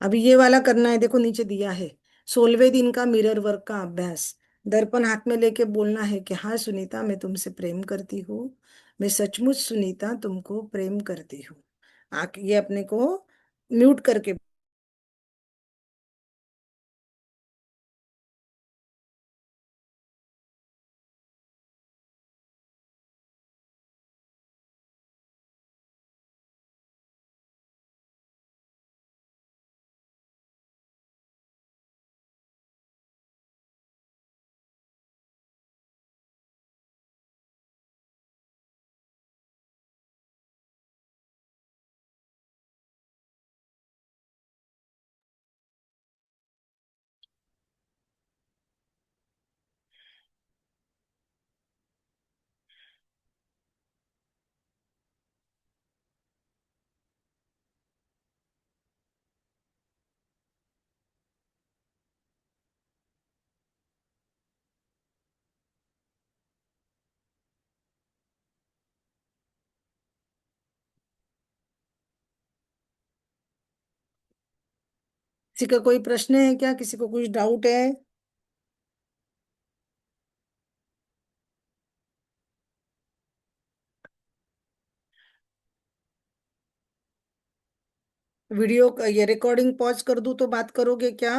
अभी ये वाला करना है, देखो नीचे दिया है 16वें दिन का मिरर वर्क का अभ्यास। दर्पण हाथ में लेके बोलना है कि हाँ सुनीता, मैं तुमसे प्रेम करती हूँ, मैं सचमुच सुनीता तुमको प्रेम करती हूँ। ये अपने को म्यूट करके किसी का कोई प्रश्न है क्या? किसी को कुछ डाउट है? वीडियो ये रिकॉर्डिंग पॉज कर दूं तो बात करोगे क्या?